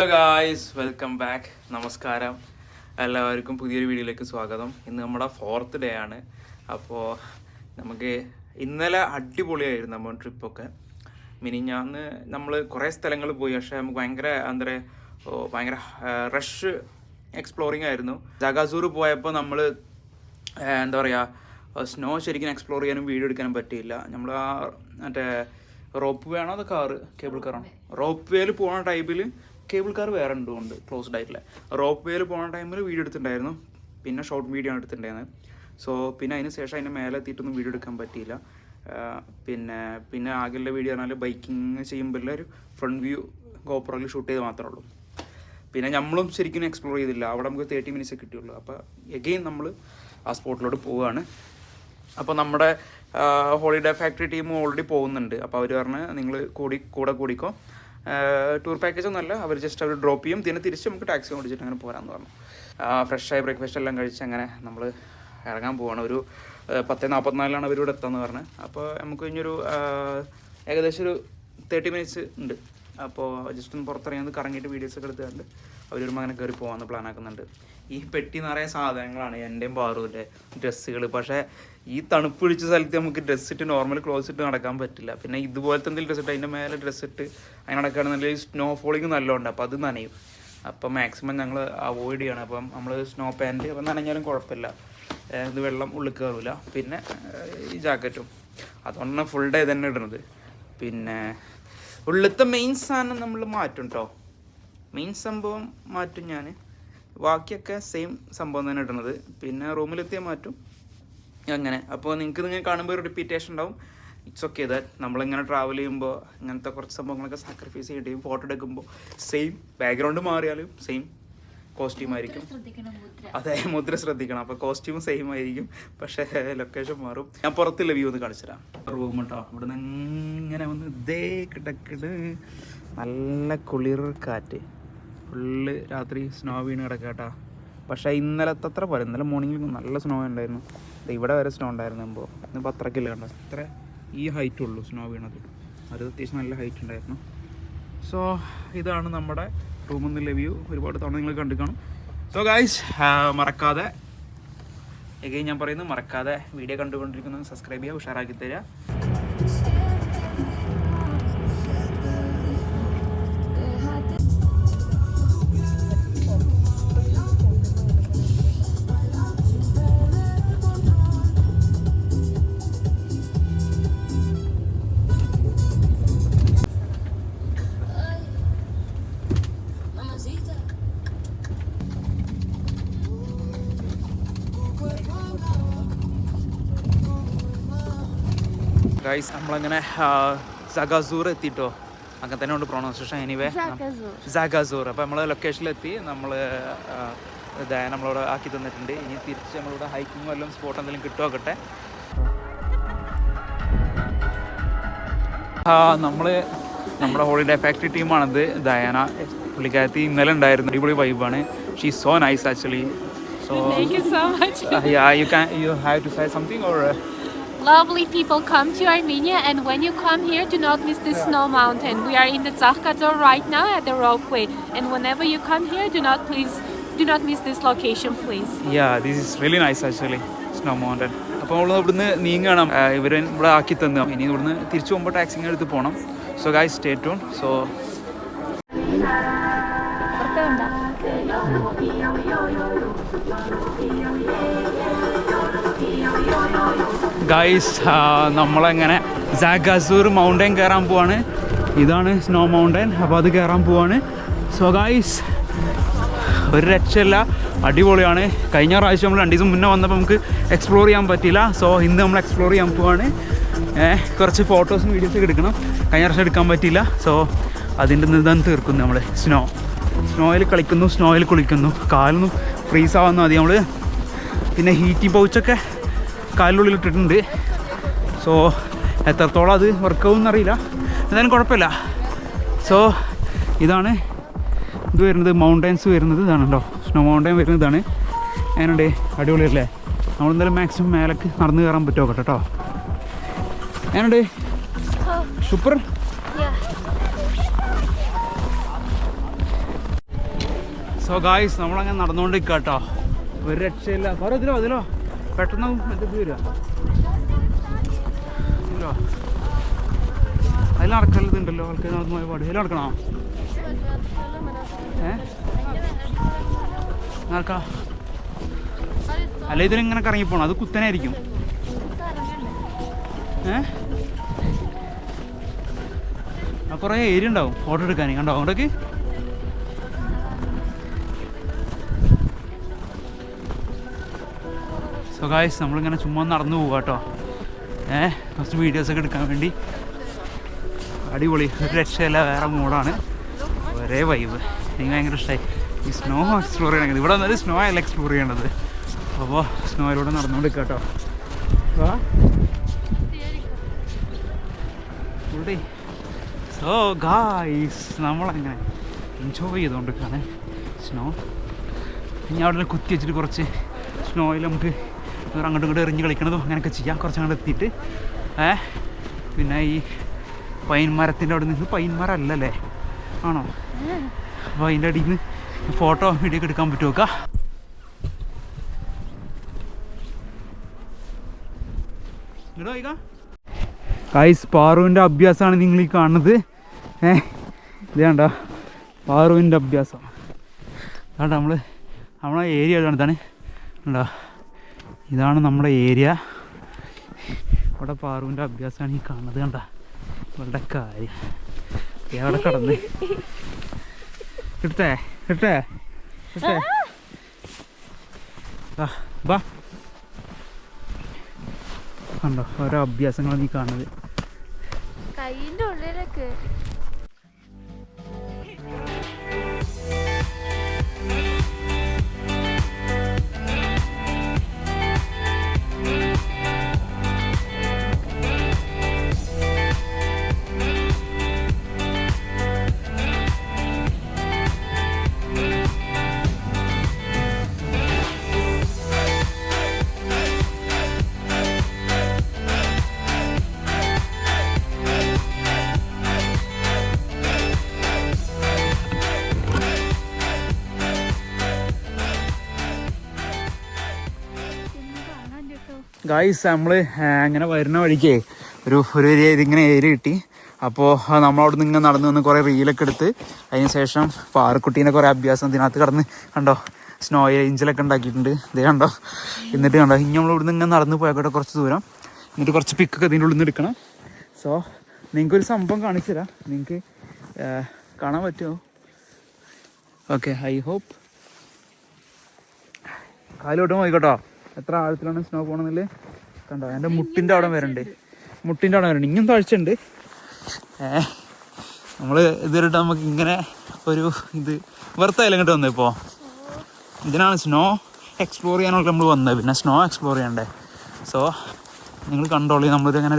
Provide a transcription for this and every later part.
Hello guys, welcome back. നമസ്കാരം, എല്ലാവർക്കും പുതിയൊരു വീഡിയോയിലേക്ക് സ്വാഗതം. ഇന്ന് നമ്മുടെ 4th ഡേ ആണ്. അപ്പോൾ നമുക്ക് ഇന്നലെ അടിപൊളിയായിരുന്നു നമ്മൾ ട്രിപ്പൊക്കെ. മിനിഞ്ഞാന്ന് നമ്മൾ കുറേ സ്ഥലങ്ങൾ പോയി. പക്ഷേ നമുക്ക് ഭയങ്കര റഷ് എക്സ്പ്ലോറിങ് ആയിരുന്നു. ജഗാസൂർ പോയപ്പോൾ നമ്മൾ എന്താ പറയുക, സ്നോ ശരിക്കും എക്സ്പ്ലോർ ചെയ്യാനും വീഡിയോ എടുക്കാനും പറ്റിയില്ല. നമ്മൾ ആ മറ്റേ റോപ്പ് വേ ആണോ, അത് കേബിൾ കാറാണോ? റോപ്പ് വേയിൽ പോകുന്ന ടൈമിൽ കേബിൾ കാർ വേറെ ഉണ്ട് ക്ലോസ്ഡ് ആയിട്ടില്ല. റോപ്പ് വേയിൽ പോകുന്ന ടൈമിൽ വീഡിയോ എടുത്തിട്ടുണ്ടായിരുന്നു, പിന്നെ ഷോർട്ട് വീഡിയോ ആണ് എടുത്തിട്ടുണ്ടായിരുന്നത്. പിന്നെ അതിന് ശേഷം അതിൻ്റെ മേലെ എത്തിയിട്ടൊന്നും വീഡിയോ എടുക്കാൻ പറ്റിയില്ല. പിന്നെ ആകെയുള്ള വീഡിയോ പറഞ്ഞാൽ ബൈക്കിങ് ചെയ്യുമ്പോൾ ഒരു ഫ്രണ്ട് വ്യൂ ഗോപ്രോയിൽ ഷൂട്ട് ചെയ്ത് മാത്രമേ ഉള്ളൂ. പിന്നെ നമ്മളും ശരിക്കും എക്സ്പ്ലോർ ചെയ്തില്ല. അവിടെ നമുക്ക് 30 മിനിറ്റ്സ് കിട്ടിയുള്ളൂ. അപ്പോൾ എഗെയിൻ നമ്മൾ ആ സ്പോട്ടിലോട്ട് പോവുകയാണ്. അപ്പോൾ നമ്മുടെ ഹോളിഡേ ഫാക്ടറി ടീം ഓൾറെഡി പോകുന്നുണ്ട്. അപ്പോൾ അവർ പറഞ്ഞ് നിങ്ങൾ കൂടെ കൂടിക്കോ, ടൂർ പാക്കേജ് ഒന്നുമല്ല, അവർ ഡ്രോപ്പ് ചെയ്യും, പിന്നെ തിരിച്ച് നമുക്ക് ടാക്സി ഓടിച്ചിട്ട് അങ്ങനെ പോരാമെന്ന് പറഞ്ഞു. ഫ്രഷായി ബ്രേക്ക്ഫാസ്റ്റ് എല്ലാം കഴിച്ച് അങ്ങനെ നമ്മൾ ഇറങ്ങാൻ പോവാണ്. ഒരു 10:44 അവരിവിടെ എത്താമെന്ന് പറഞ്ഞ്. അപ്പോൾ നമുക്ക് ഇനിയൊരു ഏകദേശം ഒരു 30 മിനിറ്റ്സ് ഉണ്ട്. അപ്പോൾ ജസ്റ്റ് ഒന്ന് പുറത്തിറങ്ങി കറങ്ങിയിട്ട് വീഡിയോസൊക്കെ എടുത്തുകൊണ്ട് അവരൊരുമ്പോൾ അങ്ങനെ കയറി പോകാമെന്ന് പ്ലാൻ ആക്കുന്നുണ്ട്. ഈ പെട്ടി നിറയെ സാധനങ്ങളാണ്, എൻ്റെയും പാറുവിൻ്റെ ഡ്രസ്സുകൾ. പക്ഷേ ഈ തണുപ്പ് പിടിച്ച സ്ഥലത്ത് നമുക്ക് ഡ്രസ്സ് ഇട്ട് നോർമൽ ക്ലോസ് ഇട്ട് നടക്കാൻ പറ്റില്ല. പിന്നെ ഇതുപോലത്തെ എന്തെങ്കിലും ഡ്രസ്സ് ഇട്ട് അതിൻ്റെ മേലെ ഡ്രസ്സ് ഇട്ട് അങ്ങനെ നടക്കുകയാണെന്നുണ്ടെങ്കിൽ സ്നോ ഫോളിങ് നല്ലതുണ്ട്. അപ്പോൾ അത് നനയും. അപ്പം മാക്സിമം ഞങ്ങൾ അവോയ്ഡ് ചെയ്യണം. അപ്പം നമ്മൾ സ്നോ പാൻറ്റ് അപ്പം നനഞ്ഞാലും കുഴപ്പമില്ല, ഇത് വെള്ളം ഉള്ളിൽ കയറില്ല. പിന്നെ ഈ ജാക്കറ്റും അതുകൊണ്ടാണ് ഫുൾ ഡേ തന്നെ ഇടുന്നത്. പിന്നെ ഉള്ളിലത്തെ മെയിൻ സാധനം നമ്മൾ മാറ്റും കേട്ടോ, മെയിൻ സംഭവം മാറ്റും ഞാൻ. ബാക്കിയൊക്കെ സെയിം സംഭവം തന്നെ ഇടുന്നത്. പിന്നെ റൂമിലെത്തിയാൽ മാറ്റും അങ്ങനെ. അപ്പോൾ നിങ്ങൾക്ക് കാണുമ്പോൾ ഒരു റിപ്പീറ്റേഷൻ ഉണ്ടാവും. ഇറ്റ്സ് ഓക്കെ ദാറ്റ് നമ്മളിങ്ങനെ ട്രാവൽ ചെയ്യുമ്പോൾ ഇങ്ങനത്തെ കുറച്ച് സംഭവങ്ങളൊക്കെ സാക്രിഫൈസ് ചെയ്യേണ്ടി വരും. ഫോട്ടോ എടുക്കുമ്പോൾ സെയിം ബാക്ക്ഗ്രൗണ്ട് മാറിയാലും സെയിം കോസ്റ്റ്യൂം ആയിരിക്കും. അതെ, മുദ്ര ശ്രദ്ധിക്കണം. അപ്പോൾ കോസ്റ്റ്യൂം സെയിം ആയിരിക്കും, പക്ഷേ ലൊക്കേഷൻ മാറും. ഞാൻ പുറത്തുള്ള വ്യൂ ഒന്ന് കാണിച്ചു തരാം. റൂം കേട്ടോ, ഇവിടെ നിന്ന് ഇങ്ങനെ വന്ന് ഇതേ കിടക്കിട് നല്ല കുളിർ കാറ്റ്, ഫുള്ള് രാത്രി സ്നോ വീണ് കിടക്കാട്ടാ. പക്ഷേ ഇന്നലത്തെ അത്ര പോലെ ഇന്നലെ മോർണിംഗിൽ നല്ല സ്നോ ഉണ്ടായിരുന്നു. ഇവിടെ വരെ സ്നോ ഉണ്ടായിരുന്നു. ഇന്ന് അത്രക്കില്ല കണ്ടോ, അത്ര ഈ ഹൈറ്റ് ഉള്ളൂ സ്നോ വീണത്. അത് അത്യാവശ്യം നല്ല ഹൈറ്റ് ഉണ്ടായിരുന്നു. സോ ഇതാണ് നമ്മുടെ റൂമിൽ നിന്നുള്ള വ്യൂ. ഒരുപാട് തവണ നിങ്ങൾ കണ്ടു കാണും. സോ ഗൈസ്, മറക്കാതെ എഗെയിൻ ഞാൻ പറയുന്നു, മറക്കാതെ വീഡിയോ കണ്ടുകൊണ്ടിരിക്കുന്നത് സബ്സ്ക്രൈബ് ചെയ്യുക, ഉഷാറാക്കി തരിക. ഗൈസ്, നമ്മളങ്ങനെ ജഗാസൂർ എത്തിയിട്ടോ. അങ്ങനെ തന്നെ ഉണ്ട് പ്രൊണൗൺസിയേഷൻ. എനിവേ ജഗാസൂർ. അപ്പോൾ നമ്മൾ ലൊക്കേഷനിലെത്തി. നമ്മളവിടെ ആക്കി തന്നിട്ടുണ്ട്. ഇനി തിരിച്ച് നമ്മളിവിടെ ഹൈക്കിങ് വല്ലതും സ്പോട്ട് എന്തെങ്കിലും കിട്ടുമോക്കട്ടെ. നമ്മുടെ ഹോളിഡേ ഫാക്ടറി ടീമാണിത്. ഡയാന പുള്ളിക്കാരത്തി ഇന്നലെ ഉണ്ടായിരുന്നു. അടിപൊളി വൈബാണ്. She is so nice actually. So thank you so much. you have to say something or Lovely people, come to Armenia, and when you come here, do not miss the snow mountain. We are in the Zakazor right now at the ropeway, and whenever you come here, do not miss this location, please. Yeah, this is really nice actually, snow mountain. അപ്പോൾ നമ്മൾ ഇവിടുന്ന് നീങ്ങണം. ഇവർ ഇവിടെ ആക്കി തന്നു. ഇനി ഇവിടുന്ന് തിരിച്ചു പോകുമ്പോൾ ടാക്സി എടുത്ത് പോകണം. So guys, stay tune. So guys, നമ്മളങ്ങനെ ജഗാസൂർ മൗണ്ടൻ കയറാൻ പോവാണ്. ഇതാണ് സ്നോ മൗണ്ടൻ. അപ്പോൾ അത് കയറാൻ പോവാണ്. സോ ഗൈസ്, ഒരു രക്ഷയില്ല, അടിപൊളിയാണ്. കഴിഞ്ഞ പ്രാവശ്യം നമ്മൾ 2 ദിവസം മുന്നേ വന്നപ്പോൾ നമുക്ക് എക്സ്പ്ലോർ ചെയ്യാൻ പറ്റിയില്ല. സോ ഇന്ന് നമ്മൾ എക്സ്പ്ലോർ ചെയ്യാൻ പോവാണ്. കുറച്ച് ഫോട്ടോസും വീഡിയോസൊക്കെ എടുക്കണം. കഴിഞ്ഞ പ്രാവശ്യം എടുക്കാൻ പറ്റിയില്ല. സോ അതിൻ്റെ നിതാൻ തീർക്കുന്നു. നമ്മൾ സ്നോയിൽ കളിക്കുന്നു, സ്നോയിൽ കുളിക്കുന്നു. കാലൊന്നും ഫ്രീസ് ആവാൻ മതി നമ്മൾ. പിന്നെ ഹീറ്റി പൗച്ചൊക്കെ കാലിനുള്ളിൽ ഇട്ടിട്ടുണ്ട്. സോ എത്രത്തോളം അത് വർക്കാവും എന്നറിയില്ല, എന്തായാലും കുഴപ്പമില്ല. സോ ഇതാണ് ഇത് വരുന്നത്, മൗണ്ടൻസ് വരുന്നത് ഇതാണ് കേട്ടോ. സ്നോ മൗണ്ടൻ വരുന്നത് ഇതാണ്. അതിനുണ്ട് അടിപൊളിയല്ലേ. നമ്മളെന്തായാലും മാക്സിമം മേലേക്ക് നടന്ന് കയറാൻ പറ്റുമോ കേട്ടോ. അതിനുണ്ട് സൂപ്പർ. സോ ഗായ്സ് നമ്മളങ്ങനെ നടന്നുകൊണ്ടിരിക്കുക കേട്ടോ. ഒരു രക്ഷയില്ല. വേറെ ഇതിലോ പെട്ടെന്ന് ഇത് വരിക ഇതിലോ അതിൽ നടക്കലുണ്ടല്ലോ ആൾക്കാർ നടന്നു പോയ പാട്. അതിൽ നടക്കണോ? നടക്കാം. അല്ല ഇതിലിങ്ങനെ കറങ്ങിപ്പോണം. അത് കുത്തനായിരിക്കും. കുറേ ഏരിയ ഉണ്ടാവും ഫോട്ടോ എടുക്കാൻ. കണ്ടോ അങ്ങോട്ടേക്ക്? സോ ഗായ്സ് നമ്മളിങ്ങനെ ചുമ്മാ നടന്നു പോവുക കേട്ടോ. കുറച്ച് വീഡിയോസൊക്കെ എടുക്കാൻ വേണ്ടി. അടിപൊളി, ഒരു രക്ഷയില്ല, വേറെ മൂഡാണ്, ഒരേ വൈബ്. എനിക്ക് ഭയങ്കര ഇഷ്ടമായി ഈ സ്നോ എക്സ്പ്ലോർ ചെയ്യണമെങ്കിൽ. ഇവിടെ വന്നത് സ്നോ അല്ല എക്സ്പ്ലോർ ചെയ്യേണ്ടത്. അപ്പോൾ സ്നോയിലൂടെ നടന്നുകൊണ്ടിരിക്കുക കേട്ടോ. സോ ഗായ്സ് നമ്മളങ്ങനെ എൻജോയ് ചെയ്തുകൊണ്ടിരിക്കുകയാണ് സ്നോ. ഇനി അവിടെ കുത്തി വെച്ചിട്ട് കുറച്ച് സ്നോയിൽ നമുക്ക് അങ്ങോട്ടും ഇങ്ങോട്ട് എറിഞ്ഞ് കളിക്കണതും അങ്ങനെയൊക്കെ ചെയ്യാം. കുറച്ച് അങ്ങോട്ട് എത്തിയിട്ട് പിന്നെ ഈ പൈൻ മരത്തിൻ്റെ അവിടെ നിന്ന്, പൈൻ മരം അല്ലല്ലേ, ആണോ? അപ്പോൾ അതിൻ്റെ അടിയിൽ നിന്ന് ഫോട്ടോ വീഡിയോ ഒക്കെ എടുക്കാൻ പറ്റുമോ? ഗായ്സ് പാറുവിൻ്റെ അഭ്യാസമാണ് നിങ്ങൾ ഈ കാണുന്നത്. ഇത് കണ്ടോ പാറുവിൻ്റെ അഭ്യാസം. അതാണ്ട് നമ്മളെ ഏരിയ ഇതാണ് കണ്ടോ. ഇതാണ് നമ്മുടെ ഏരിയ. ഇവിടെ പാറുവിൻ്റെ അഭ്യാസമാണ് ഈ കാണുന്നത്. കണ്ട ഇവളുടെ കാര്യം എവിടെ കടന്ന് കിട്ടേ ബാ. കണ്ടോ ഓരോ അഭ്യാസങ്ങളാണ് ഈ കാണുന്നത്. കൈൻ്റെ ഉള്ളിലൊക്കെ ഗായ്സ് നമ്മൾ അങ്ങനെ വരുന്ന വഴിക്ക് ഒരു ഇതിങ്ങനെ ഏരിയ കിട്ടി. അപ്പോൾ നമ്മളവിടെ നിന്ന് ഇങ്ങനെ നടന്നു വന്ന് കുറേ റീലൊക്കെ എടുത്ത് അതിന് ശേഷം പാറക്കുട്ടീനെ കുറേ അഭ്യാസം ഇതിനകത്ത് കടന്ന് കണ്ടോ സ്നോ ഏഞ്ചലൊക്കെ ഉണ്ടാക്കിയിട്ടുണ്ട്. ഇതേ കണ്ടോ. എന്നിട്ട് കണ്ടോ ഇനി നമ്മൾ ഇവിടുന്ന് ഇങ്ങനെ നടന്ന് പോയാൽ കുറച്ച് ദൂരം, എന്നിട്ട് കുറച്ച് പിക്കൊക്കെ ഇതിൻ്റെ ഉള്ളിൽ നിന്ന് എടുക്കണം. സോ നിങ്ങൾക്കൊരു സംഭവം കാണിച്ചു തരാം. നിങ്ങൾക്ക് കാണാൻ പറ്റുമോ? Okay, I hope. കാലോട്ട് നോക്കിക്കോട്ടോ എത്ര ആഴത്തിലാണ് സ്നോ പോകണമെന്നില്ല. കണ്ടോ എൻ്റെ മുട്ടിൻ്റെ അവിടെ വരണ്ട്, ഇനിയും താഴ്ചയുണ്ട്. നമ്മൾ ഇതുവരെയിട്ട് നമുക്ക് ഇങ്ങനെ ഒരു ഇത് വെറുതായാലും ഇങ്ങോട്ട് വന്നത്. ഇപ്പോൾ ഇതിനാണ് സ്നോ എക്സ്പ്ലോർ ചെയ്യാനൊക്കെ നമ്മൾ വന്നത്. പിന്നെ സ്നോ എക്സ്പ്ലോർ ചെയ്യണ്ടേ. സോ നിങ്ങൾ കണ്ടോളി, നമ്മളിങ്ങനെ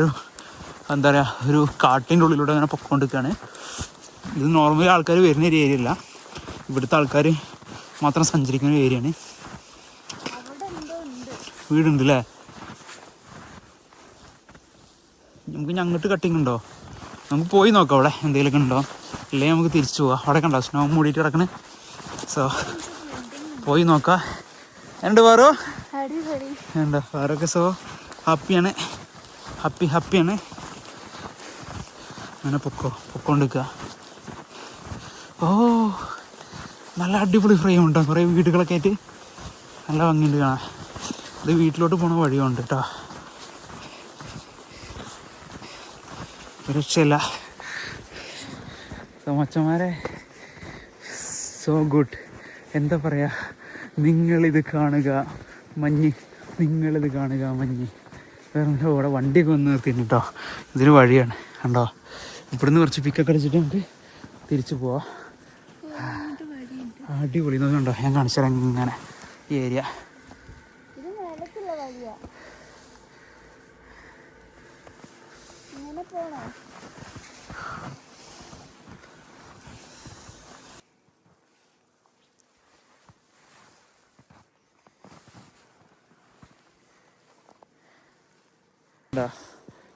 എന്താ പറയുക ഒരു കാട്ടിൻ്റെ ഉള്ളിലൂടെ അങ്ങനെ പൊക്കോണ്ടിരിക്കുകയാണ്. ഇത് നോർമലി ആൾക്കാർ വരുന്ന ഒരു ഏരിയ അല്ല, ഇവിടുത്തെ ആൾക്കാർ മാത്രം സഞ്ചരിക്കുന്ന ഒരു ഏരിയയാണ്. വീടുണ്ട് അല്ലേ? നമുക്ക് അങ്ങോട്ട് കട്ടിങ് ഉണ്ടോ? നമുക്ക് പോയി നോക്കാം അവിടെ എന്തെങ്കിലുമൊക്കെ ഉണ്ടോ, അല്ലെങ്കിൽ നമുക്ക് തിരിച്ചു പോവാം. അവിടെ കണ്ടോ സ്നോ മൂടിയിട്ട് കിടക്കണേ. സോ പോയി നോക്കാം. എൻ്റെ വേറോ എന്താ വേറൊക്കെ സോ ഹാപ്പിയാണ്. അങ്ങനെ പൊക്കോണ്ടിരിക്കുക. ഓ നല്ല അടിപൊളി ഫ്രെയിം ഉണ്ടോ, കുറേ വീടുകളൊക്കെ ആയിട്ട് നല്ല ഭംഗിയുണ്ട് കാണാൻ. ഇത് വീട്ടിലോട്ട് പോണ വഴിയുണ്ട് കേട്ടോ. രക്ഷയില്ല മച്ചന്മാരെ. So good. എന്താ പറയുക, നിങ്ങളിത് കാണുക മഞ്ഞ്. വേറെ ഇവിടെ വണ്ടിയൊക്കെ വന്ന് നിർത്തിയിരുന്നു കേട്ടോ. ഇതൊരു വഴിയാണ് കണ്ടോ. ഇവിടുന്ന് കുറച്ച് പിക്കൊക്കെ അടിച്ചിട്ട് നമുക്ക് തിരിച്ചു പോവാം. അടിപൊളി നോക്കണ്ടോ, ഞാൻ കാണിച്ചു തരാം ഇങ്ങനെ ഈ ഏരിയ.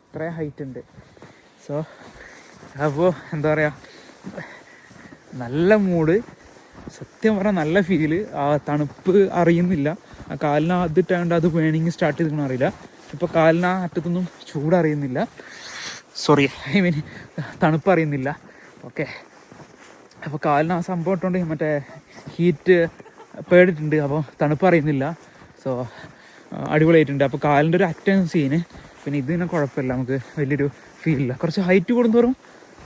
ഇത്രയും ഹൈറ്റ് ഉണ്ട്. സോ അപ്പോൾ എന്താ പറയുക, നല്ല മൂഡ്, സത്യം പറഞ്ഞാൽ നല്ല ഫീല്. ആ തണുപ്പ് അറിയുന്നില്ല. ആ കാലിന് അതിട്ടാണ്ട് അത് വേണമെങ്കിൽ സ്റ്റാർട്ട് ചെയ്തിരിക്കണം അറിയില്ല. ഇപ്പോൾ കാലിന് ആ അറ്റത്തൊന്നും ചൂടറിയുന്നില്ല. സോറി, ഐ മീൻ തണുപ്പ് അറിയുന്നില്ല. ഓക്കെ, അപ്പോൾ കാലിന് ആ സംഭവം ഇട്ടുകൊണ്ട് മറ്റേ ഹീറ്റ് പേടിട്ടുണ്ട്. അപ്പോൾ തണുപ്പ് അറിയുന്നില്ല. സോ അടിപൊളിയായിട്ടുണ്ട്. അപ്പോൾ കാലിൻ്റെ ഒരു അറ്റം സീന്. പിന്നെ ഇതിനെ കുഴപ്പമില്ല, നമുക്ക് വലിയൊരു ഫീലില്ല. കുറച്ച് ഹൈറ്റ് കൂടുന്തോറും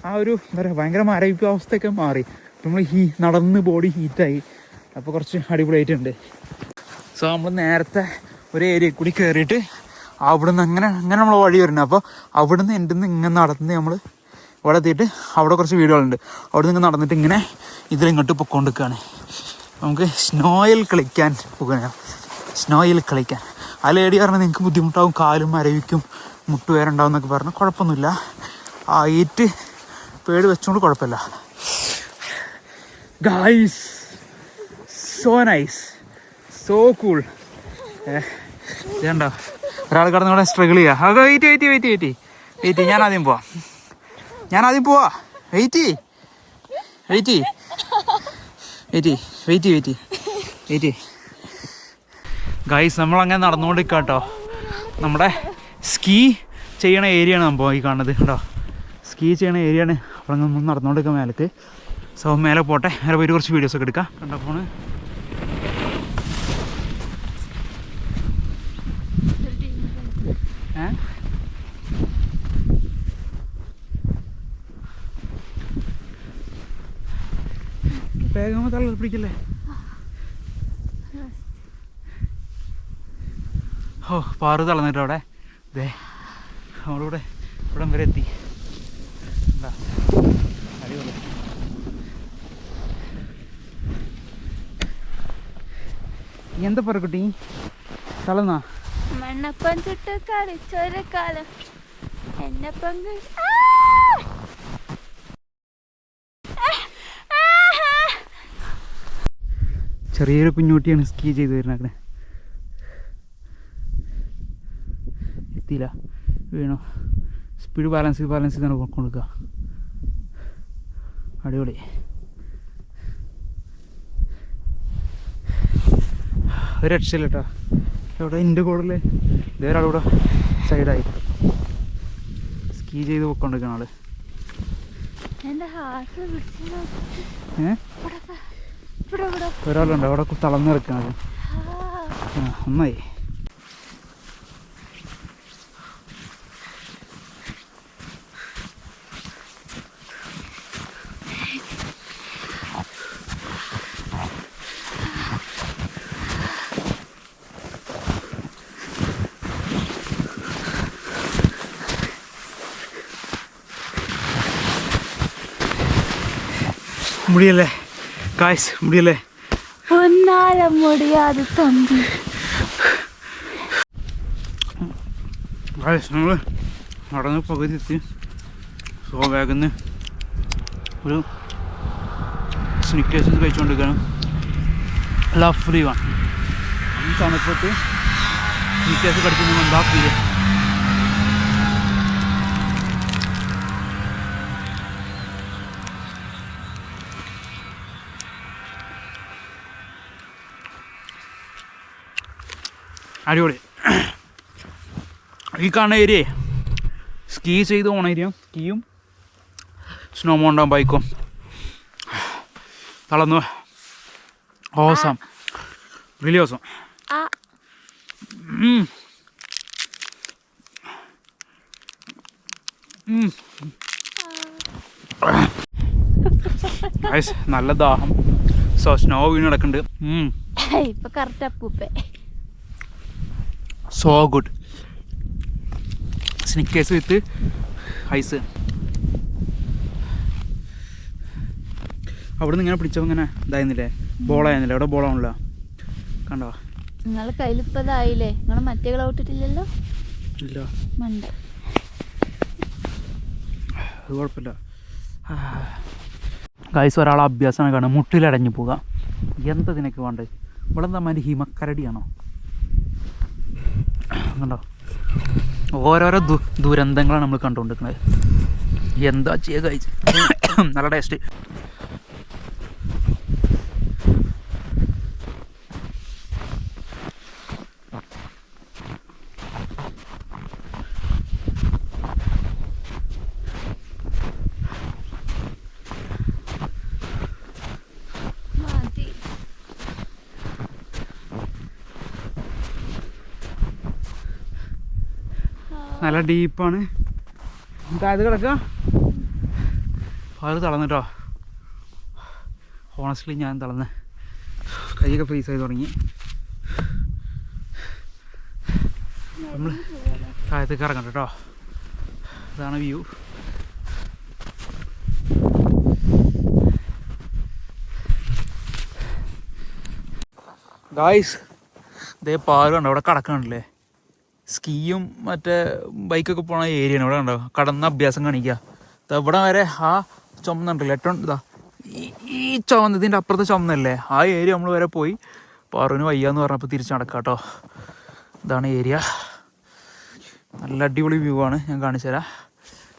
ആ ഒരു എന്താ പറയുക ഭയങ്കര മരവിപ്പ് അവസ്ഥയൊക്കെ മാറി. നമ്മൾ നടന്ന് ബോഡി ഹീറ്റായി. അപ്പോൾ കുറച്ച് അടിപൊളിയായിട്ടുണ്ട്. സോ നമ്മൾ നേരത്തെ ഒരു ഏരിയയിൽ കൂടി കയറിയിട്ട് അവിടെ നിന്ന് അങ്ങനെ നമ്മൾ വഴി വരുന്നത്. അപ്പോൾ അവിടെ നിന്ന് എൻ്റെ നിന്ന് ഇങ്ങനെ നടന്ന് നമ്മൾ ഇവിടെ എത്തിയിട്ട് അവിടെ കുറച്ച് വീടുകളുണ്ട്. അവിടെ നിന്ന് നടന്നിട്ട് ഇങ്ങനെ ഇതിലിങ്ങോട്ട് പൊയ്ക്കൊണ്ടിരിക്കുകയാണ്. നമുക്ക് സ്നോയിൽ കളിക്കാൻ പോകുകയാണ്. സ്നോയിൽ കളിക്കാൻ ആ ലേഡി പറഞ്ഞാൽ നിങ്ങൾക്ക് ബുദ്ധിമുട്ടാവും, കാലും മരവിക്കും, മുട്ടുവേരുണ്ടാവും എന്നൊക്കെ പറഞ്ഞു. കുഴപ്പമൊന്നുമില്ല, ആ ഹീറ്റ് പേടി വെച്ചുകൊണ്ട് കുഴപ്പമില്ല. Guys, so nice, so cool. ഇതുണ്ടോ ഒരാൾ കിടന്ന് ഇവിടെ സ്ട്രഗിൾ ചെയ്യുക. അത് വെയിറ്റ് ഞാൻ ആദ്യം പോവാം. വെയിറ്റ്. ഗൈസ്, നമ്മളങ്ങനെ നടന്നുകൊണ്ടിരിക്കുക കേട്ടോ. നമ്മുടെ സ്കീ ചെയ്യണ ഏരിയയാണ് നമ്മൾ ഈ കാണുന്നത് കേട്ടോ. സ്കീ ചെയ്യണ ഏരിയയാണ്. അപ്പോൾ നമ്മൾ നടന്നുകൊണ്ടിരിക്കുക മേലേക്ക്. സോ മേലെ പോട്ടെ, മേലെ പോയിട്ട് കുറച്ച് വീഡിയോസൊക്കെ എടുക്കാം. കണ്ടോ ഫോണ് വേഗം തള്ള പിടിക്കല്ലേ. ഓ, പാറു തളർന്നിട്ട് അവിടെ ഇതേ നമ്മളിവിടെ ഇവിടം വരെ എത്തി. എന്താ അടിപൊളി. എന്താ പറ കുട്ടി, തളർന്നാ? മണ്ണപ്പം ചുട്ട് കളിച്ചൊരു കാലം എന്നെ പങ്ക്. ചെറിയൊരു കുഞ്ഞുകുട്ടിയാണ് സ്കീ ചെയ്ത് വരുന്നത്. എത്തിയില്ല, വീണോ. സ്പീഡ് ബാലൻസ് ചെയ്താണ് കൊടുക്കുക. അടിപൊളി. ഒരു രക്ഷയില്ല കേട്ടോ. എവിടെ എൻ്റെ കൂടെ ഇതേ ഒരാളിവിടെ സൈഡായി സ്കീ ചെയ്ത് പോയിക്കൊണ്ടിരിക്കണം ആള്. ഒരാളുണ്ട് അവിടെ തളർന്ന് കിടക്കുന്നത്. ഒന്നായി. முடியல காய்ஸ், முடியல. ഒന്നാല മുടിയാതെ തമ്പി. കായ്സ്, നമ്മൾ നടന്ന് പകുതി എത്തി. സോ വേഗം ഒരു സ്നിക്കേഴ്സ് കഴിച്ചുകൊണ്ടിരിക്കുകയാണ്. ലഫ്ലി വൺ. ഈ തണുപ്പത്ത് സ്നിക്കേഴ്സ് കടിക്കുന്ന എന്താ പ്രിയ. അടിപൊളി. ഈ കാണുന്ന ഏരിയ സ്കീ ചെയ്ത് പോണ ഏരിയ. സ്കീയും സ്നോ മൗണ്ടൻ ബൈക്കും തളർന്നു. Awesome, really awesome. നല്ല ദാഹം. സോ സ്നോ വീണ് കിടക്കുന്നുണ്ട്. ഇപ്പൊ കറക്റ്റ് അപ്പൂപ്പേ. So good. Snickers with ice. അവിടെ നിന്ന് ഇങ്ങനെ പിടിച്ചപ്പോൾ ഇങ്ങനെ ഇതായിരുന്നില്ലേ, ബോളായിരുന്നില്ലേ? അവിടെ ബോളാണല്ലോ, കണ്ടോ? നിങ്ങളെ കയ്യിലിപ്പതായില്ലേ? നിങ്ങൾ മറ്റേ കളൗട്ടിട്ടില്ലല്ലോ? ഇല്ല, മണ്ട. അത് കുഴപ്പമില്ല. ഗൈസ്, ഒരാളെ അഭ്യാസമാണ് കാണുക, മുട്ടിലടഞ്ഞു പോവുക. എന്തതിനൊക്കെ വേണ്ടത്? ഇവിടെ എന്താ മതി, ഹിമക്കരടിയാണോ? കണ്ടോ, ഓരോരോ ദുരന്തങ്ങളാണ് നമ്മൾ കണ്ടുകൊണ്ടിരിക്കുന്നത്. എന്താ ചെയ്യുക കഴിച്ച്. നല്ല ടേസ്റ്റ്. നല്ല ഡീപ്പാണ്. അത് കിടക്കുക അത് തളർന്നിട്ടോ. ഹോണസ്റ്റ്ലി ഞാൻ തളർന്ന് കൈയൊക്കെ ഫ്രീസ് ചെയ്ത് തുടങ്ങി. നമ്മൾ താഴത്തേക്ക് ഇറങ്ങട്ടെ കേട്ടോ. ഇതാണ് വ്യൂ. ഗായ്സ് ഇതേ പാലുണ്ട് അവിടെ കിടക്കണില്ലേ. സ്കീയും മറ്റേ ബൈക്കൊക്കെ പോണ ഏരിയയാണ്. ഇവിടെ കണ്ടോ കടന്ന അഭ്യാസം കാണിക്കുക. ഇവിടെ വരെ ആ ചുമന്നുണ്ടല്ലോ ഏറ്റവും ഇതാ ഈ ചുമന്ന ഇതിൻ്റെ അപ്പുറത്തെ ചുമന്നല്ലേ ആ ഏരിയ നമ്മൾ വരെ പോയി. പാറുവിന് വയ്യാന്ന് പറഞ്ഞപ്പോൾ തിരിച്ച് നടക്കാം കേട്ടോ. ഇതാണ് ഏരിയ. നല്ല അടിപൊളി വ്യൂ ആണ്. ഞാൻ കാണിച്ചു തരാം.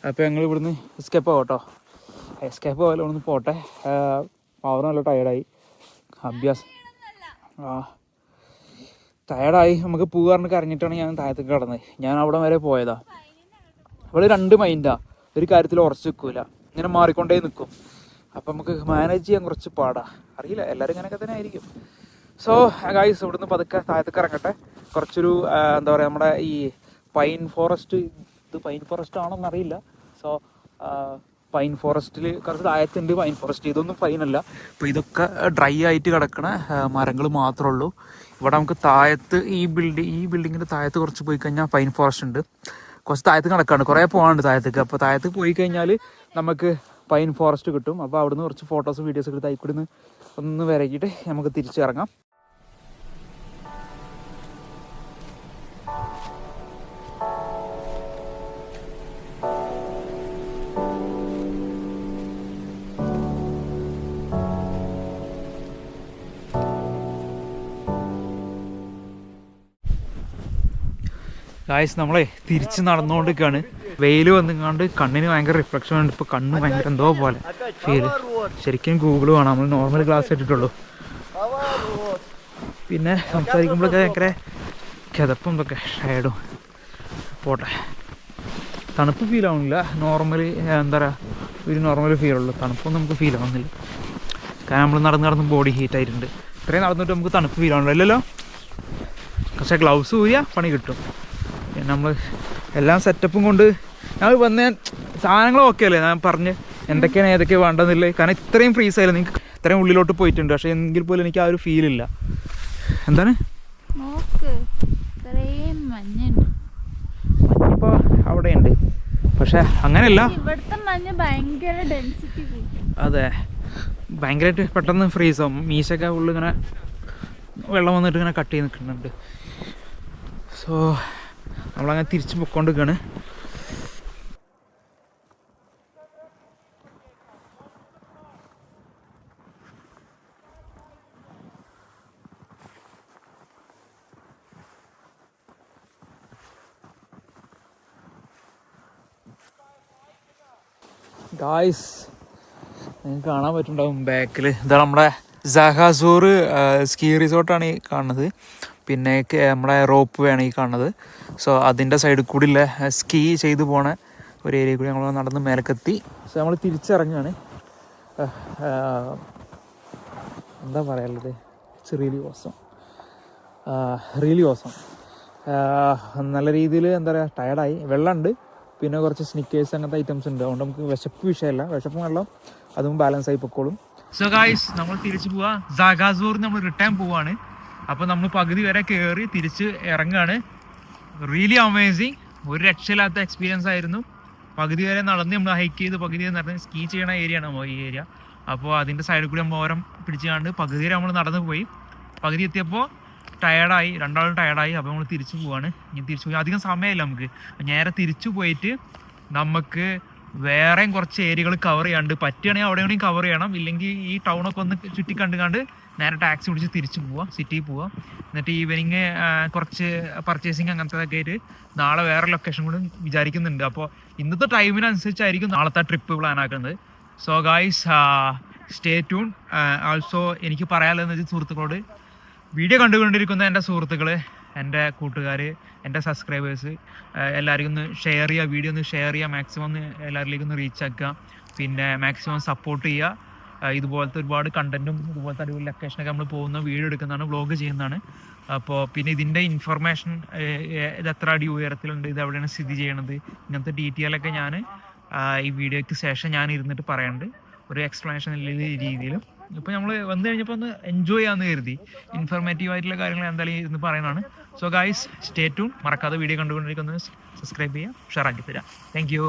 അപ്പോൾ ഞങ്ങൾ ഇവിടുന്ന് എസ്കേപ്പ് ആവും കേട്ടോ. എസ്കേപ്പ് ആവാലും ഇവിടെ നിന്ന് പോട്ടെ. പാവറ് നല്ല ടയർഡായി. അഭ്യാസം ടയർഡായി. നമുക്ക് പോകാറിന് കരഞ്ഞിട്ടാണ് ഞാൻ താഴത്തേക്ക് കിടന്നത്. ഞാൻ അവിടെ വരെ പോയതാ. ഇവിടെ 2 മൈൻഡാണ്. ഒരു കാര്യത്തിൽ ഉറച്ചു നിൽക്കില്ല, ഇങ്ങനെ മാറിക്കൊണ്ടേ നിൽക്കും. അപ്പം നമുക്ക് മാനേജ് ചെയ്യാൻ കുറച്ച് പാടാ. അറിയില്ല, എല്ലാവരും ഇങ്ങനെയൊക്കെ തന്നെ ആയിരിക്കും. സോ ഗൈസ് ഇവിടുന്ന് പതുക്കെ താഴത്തേക്ക് ഇറങ്ങട്ടെ. കുറച്ചൊരു എന്താ പറയുക, നമ്മുടെ ഈ പൈൻ ഫോറസ്റ്റ്, ഇത് പൈൻ ഫോറസ്റ്റ് ആണോന്നറിയില്ല. സോ പൈൻ ഫോറസ്റ്റിൽ കുറച്ച് താഴത്തുണ്ട് പൈൻ ഫോറസ്റ്റ്. ഇതൊന്നും പൈനല്ല. അപ്പോൾ ഇതൊക്കെ ഡ്രൈ ആയിട്ട് കിടക്കണ മരങ്ങൾ മാത്രമേ ഉള്ളൂ. ഇവിടെ നമുക്ക് താഴത്ത് ഈ ബിൽഡിങ്ങിൻ്റെ താഴത്ത് കുറച്ച് പോയി കഴിഞ്ഞാൽ പൈൻ ഫോറസ്റ്റ് ഉണ്ട്. കുറച്ച് താഴത്ത് കിടക്കാണ്, കുറേ പോകാനുണ്ട് താഴത്തേക്ക്. അപ്പോൾ താഴത്ത് പോയി കഴിഞ്ഞാൽ നമുക്ക് പൈൻ ഫോറസ്റ്റ് കിട്ടും. അപ്പോൾ അവിടുന്ന് കുറച്ച് ഫോട്ടോസ് വീഡിയോസ് എടുത്ത് അതിൽക്കൂടി ഒന്ന് വരക്കിയിട്ട് നമുക്ക് തിരിച്ചിറങ്ങാം. ഗായ്സ് നമ്മളെ തിരിച്ച് നടന്നുകൊണ്ടിരിക്കുകയാണ്. വെയിൽ വന്നുകൊണ്ട് കണ്ണിന് ഭയങ്കര റിഫ്ലക്ഷൻ ഉണ്ട്. ഇപ്പോൾ കണ്ണ് ഭയങ്കര എന്തോ പോലെ ഫീൽ. ശരിക്കും ഗൂഗിൾ വേണം, നമ്മൾ നോർമൽ ഗ്ലാസ് ഇട്ടിട്ടുള്ളൂ. പിന്നെ സംസാരിക്കുമ്പോഴൊക്കെ ഭയങ്കര കിതപ്പും ഇതൊക്കെ ഷേഡും. പോട്ടെ, തണുപ്പ് ഫീൽ ആവുന്നില്ല. നോർമലി എന്താ പറയുക, ഒരു നോർമൽ ഫീൽ ഉള്ളൂ. തണുപ്പൊന്നും നമുക്ക് ഫീൽ ആവുന്നില്ല. കാരണം നമ്മൾ നടന്ന് ബോഡി ഹീറ്റ് ആയിട്ടുണ്ട്. ഇത്രയും നടന്നിട്ട് നമുക്ക് തണുപ്പ് ഫീൽ ആവുന്നില്ല അല്ലല്ലോ. പക്ഷേ ഗ്ലൗസ് ഊരിയാൽ പണി കിട്ടും. നമ്മൾ എല്ലാം സെറ്റപ്പും കൊണ്ട് ഞാൻ വന്ന സാധനങ്ങളും ഓക്കെ അല്ലേ, ഞാൻ പറഞ്ഞ് എന്തൊക്കെയാണ് ഏതൊക്കെയാണ് വേണ്ടതെന്നില്ലേ. കാരണം ഇത്രയും ഫ്രീസ് ആയില്ല, നിങ്ങൾക്ക് ഇത്രയും ഉള്ളിലോട്ട് പോയിട്ടുണ്ട്. പക്ഷേ എങ്കിൽ പോലും എനിക്ക് ആ ഒരു ഫീലില്ല. എന്താണ് മഞ്ഞിപ്പോൾ അവിടെയുണ്ട്, പക്ഷെ അങ്ങനെയല്ല. അതെ, ഭയങ്കരമായിട്ട് പെട്ടെന്ന് ഫ്രീസ് ആവും. മീശൊക്കെ ഉള്ളിൽ ഇങ്ങനെ വെള്ളം വന്നിട്ട് ഇങ്ങനെ കട്ട് ചെയ്ത് നിൽക്കുന്നുണ്ട്. സോ നമ്മളങ്ങനെ തിരിച്ച് പൊയ്ക്കൊണ്ടിരിക്കുകയാണ്. ഗായ്സ് നിങ്ങൾക്ക് കാണാൻ പറ്റുന്നുണ്ടാവും ബാക്കിൽ, ഇതാണ് നമ്മുടെ സഹാസൂർ സ്കീ റിസോർട്ടാണ് ഈ കാണുന്നത്. പിന്നെ നമ്മുടെ റോപ്പ് വേണം ഈ കാണുന്നത്. സോ അതിൻ്റെ സൈഡിൽ കൂടി ഉള്ള സ്കീ ചെയ്ത് പോണ ഒരു ഏരിയ കൂടി നമ്മൾ നടന്ന് മേലക്കെത്തി. സോ നമ്മൾ തിരിച്ചിറങ്ങുകയാണ്. എന്താ പറയാനുള്ളത്, ഇറ്റ്സ് റിയലി ഓസം. നല്ല രീതിയിൽ എന്താ പറയുക, ടയർഡായി. വെള്ളമുണ്ട്, പിന്നെ കുറച്ച് സ്നിക്കേഴ്സ് അങ്ങനത്തെ ഐറ്റംസ് ഉണ്ട്. അതുകൊണ്ട് നമുക്ക് വിശപ്പ് വിഷയമല്ല, വിശപ്പും വെള്ളം അതും ബാലൻസ് ആയി പൊക്കോളും. സോ ഗായ്സ് നമ്മൾ തിരിച്ച് പോവാ. സഹാസൂറിൽ നമ്മൾ റിട്ടേൺ പോവാണ്. അപ്പോൾ നമ്മൾ പകുതി വരെ കയറി തിരിച്ച് ഇറങ്ങുകയാണ്. റിയലി അമേസിങ്, ഒരു രക്ഷയില്ലാത്ത എക്സ്പീരിയൻസ് ആയിരുന്നു. പകുതി വരെ നടന്ന് നമ്മൾ ഹൈക്ക് ചെയ്ത് പകുതി വരെ നടന്ന് സ്കീ ചെയ്യണ ഏരിയ ആണ് ഈ ഏരിയ. അപ്പോൾ അതിൻ്റെ സൈഡിൽ കൂടി നമ്മൾ ഓരം പിടിച്ചുകൊണ്ട് പകുതി വരെ നമ്മൾ നടന്ന് പോയി. പകുതി എത്തിയപ്പോൾ ടയർഡായി, രണ്ടാളും ടയർഡായി. അപ്പോൾ നമ്മൾ തിരിച്ചു പോവാണ്. ഇനി തിരിച്ചു പോയി അധികം സമയമില്ല നമുക്ക്. നേരെ തിരിച്ചു പോയിട്ട് നമുക്ക് വേറെയും കുറച്ച് ഏരിയകൾ കവർ ചെയ്യാണ്ട്, പറ്റുകയാണെങ്കിൽ അവിടെ എവിടെയും കവർ ചെയ്യണം. ഇല്ലെങ്കിൽ ഈ ടൗണൊക്കെ ഒന്ന് ചുറ്റി കണ്ടുകൊണ്ട് നേരെ ടാക്സി പിടിച്ച് തിരിച്ചു പോവാം, സിറ്റിയിൽ പോവാം. എന്നിട്ട് ഈവനിങ് കുറച്ച് പർച്ചേസിങ് അങ്ങനത്തെ ആയിട്ട് നാളെ വേറെ ലൊക്കേഷൻ കൂടി വിചാരിക്കുന്നുണ്ട്. അപ്പോൾ ഇന്നത്തെ ടൈമിനനുസരിച്ചായിരിക്കും നാളത്തെ ട്രിപ്പ് പ്ലാൻ ആക്കുന്നത്. So guys stay tune. Also എനിക്ക് പറയാനുള്ളതെന്ന് വെച്ചാൽ സുഹൃത്തുക്കളോട്, വീഡിയോ കണ്ടുകൊണ്ടിരിക്കുന്ന എൻ്റെ സുഹൃത്തുക്കൾ, എൻ്റെ കൂട്ടുകാർ, എൻ്റെ സബ്സ്ക്രൈബേഴ്സ് എല്ലാവർക്കും ഒന്ന് ഷെയർ ചെയ്യുക. വീഡിയോ ഒന്ന് ഷെയർ ചെയ്യുക, മാക്സിമം ഒന്ന് എല്ലാവരിലേക്കും ഒന്ന് റീച്ച് ആക്കുക. പിന്നെ മാക്സിമം സപ്പോർട്ട് ചെയ്യുക. ഇതുപോലത്തെ ഒരുപാട് കണ്ടന്റും ഇതുപോലത്തെ അടിപൊളി ലൊക്കേഷനൊക്കെ നമ്മൾ പോകുന്ന വീഡിയോ എടുക്കുന്നതാണ്, വ്ളോഗ് ചെയ്യുന്നതാണ്. അപ്പോൾ പിന്നെ ഇതിൻ്റെ ഇൻഫർമേഷൻ, ഇത് എത്ര അടി ഉയരത്തിലുണ്ട്, ഇത് എവിടെയാണ് സ്ഥിതി ചെയ്യണത്, ഇങ്ങനത്തെ ഡീറ്റെയിലൊക്കെ ഞാൻ ഈ വീഡിയോയ്ക്ക് ശേഷം ഞാൻ ഇരുന്നിട്ട് പറയാനുണ്ട്, ഒരു എക്സ്പ്ലനേഷൻ രീതിയിലും. ഇപ്പോൾ നമ്മൾ വന്നു കഴിഞ്ഞപ്പോൾ ഒന്ന് എൻജോയ് ചെയ്യാമെന്ന് കരുതി. ഇൻഫർമേറ്റീവ് ആയിട്ടുള്ള കാര്യങ്ങൾ എന്തായാലും ഇരുന്ന് പറയുന്നതാണ്. So guys, stay tune. മറക്കാതെ വീഡിയോ കണ്ടുകൊണ്ടിരിക്കുന്നത് സബ്സ്ക്രൈബ് ചെയ്യുക, ഷെയറാക്കി തരാം. Thank you.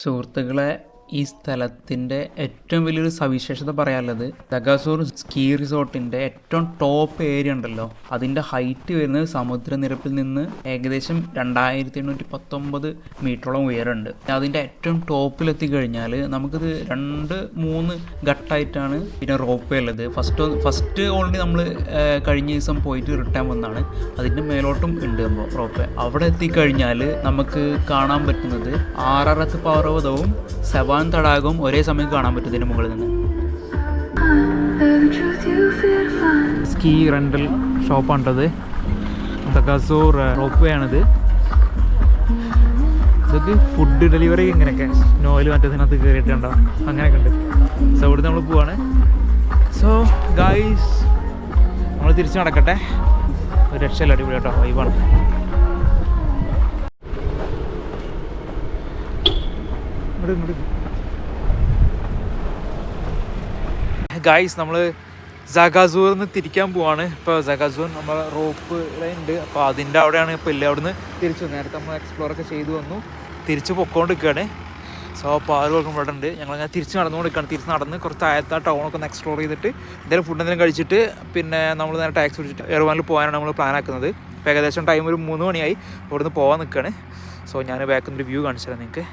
സുഹൃത്തുക്കളെ, ഈ സ്ഥലത്തിൻ്റെ ഏറ്റവും വലിയൊരു സവിശേഷത പറയാനുള്ളത് ദഗാസൂർ സ്കീ റിസോർട്ടിൻ്റെ ഏറ്റവും ടോപ്പ് ഏരിയ ഉണ്ടല്ലോ, അതിൻ്റെ ഹൈറ്റ് വരുന്നത് സമുദ്രനിരപ്പിൽ നിന്ന് ഏകദേശം 2819 മീറ്ററോളം ഉയരമുണ്ട്. അതിൻ്റെ ഏറ്റവും ടോപ്പിലെത്തി കഴിഞ്ഞാൽ നമുക്കിത് 2-3 ഘട്ടമായിട്ടാണ് പിന്നെ റോപ്പ് വേ ഉള്ളത്. ഫസ്റ്റ് ഓൾറെഡി നമ്മൾ കഴിഞ്ഞ ദിവസം പോയിട്ട് റിട്ടേൺ വന്നാണ്. അതിൻ്റെ മേലോട്ടും ഉണ്ട് റോപ്പ് വേ. അവിടെ എത്തിക്കഴിഞ്ഞാൽ നമുക്ക് കാണാൻ പറ്റുന്നത് ആറാറത്ത് പർവ്വതവും സെവാൻ തടാകവും ഒരേ സമയം കാണാൻ പറ്റും ഇതിന് മുകളിൽ നിന്ന്. സ്കീ റെൻ്റൽ ഷോപ്പാണിട്ടത്. ദഗാസൂർ റോപ്പ് വേ ആണിത്. ഇതൊക്കെ ഫുഡ് ഡെലിവറി ഇങ്ങനെയൊക്കെ സ്നോയിൽ മറ്റേതിനകത്ത് കയറിയിട്ടുണ്ടോ, അങ്ങനെയൊക്കെ ഉണ്ട്. സോ ഇവിടുന്ന് നമ്മൾ പോവാണ്. സോ ഗൈസ്, നമ്മൾ തിരിച്ച് നടക്കട്ടെ. ഒരു രക്ഷയില്ല, അടിപൊളി കേട്ടോ, വൈബാണ്. ഗൈസ്, നമ്മൾ സഗാസൂറിൽ നിന്ന് തിരിക്കാൻ പോവാണ്. ഇപ്പോൾ സഗാസൂർ നമ്മൾ റോപ്പ് ലൈൻ ഉണ്ട്, അപ്പോൾ അതിൻ്റെ അവിടെയാണ് ഇപ്പോൾ ഇല്ല. അവിടുന്ന് തിരിച്ചു നേരത്തെ നമ്മൾ എക്സ്പ്ലോറൊക്കെ ചെയ്തു വന്നു, തിരിച്ച് പൊക്കോണ്ടിരിക്കുകയാണ്. സോ പാറുകൾക്കും ഇവിടെ ഉണ്ട്. ഞങ്ങളിങ്ങനെ തിരിച്ച് നടന്നുകൊണ്ടിരിക്കുകയാണ്. തിരിച്ച് നടന്ന് കുറച്ച് ആയത്ത ടൗണൊക്കെ ഒന്ന് എക്സ്പ്ലോർ ചെയ്തിട്ട് എന്തെങ്കിലും ഫുഡ് എന്തെങ്കിലും കഴിച്ചിട്ട് പിന്നെ നമ്മൾ നേരെ ടാക്സി പിടിച്ചിട്ട് എയർവാനിൽ പോകാനാണ് നമ്മൾ പ്ലാൻ ആക്കുന്നത്. ഇപ്പോൾ ഏകദേശം ടൈം ഒരു 3 മണിയായി. ഇവിടുന്ന് പോകാൻ നിൽക്കുകയാണ്. സോ ഞാൻ ബാക്കിൽ നിന്നൊരു വ്യൂ കാണിച്ചു തരാം നിങ്ങൾക്ക്.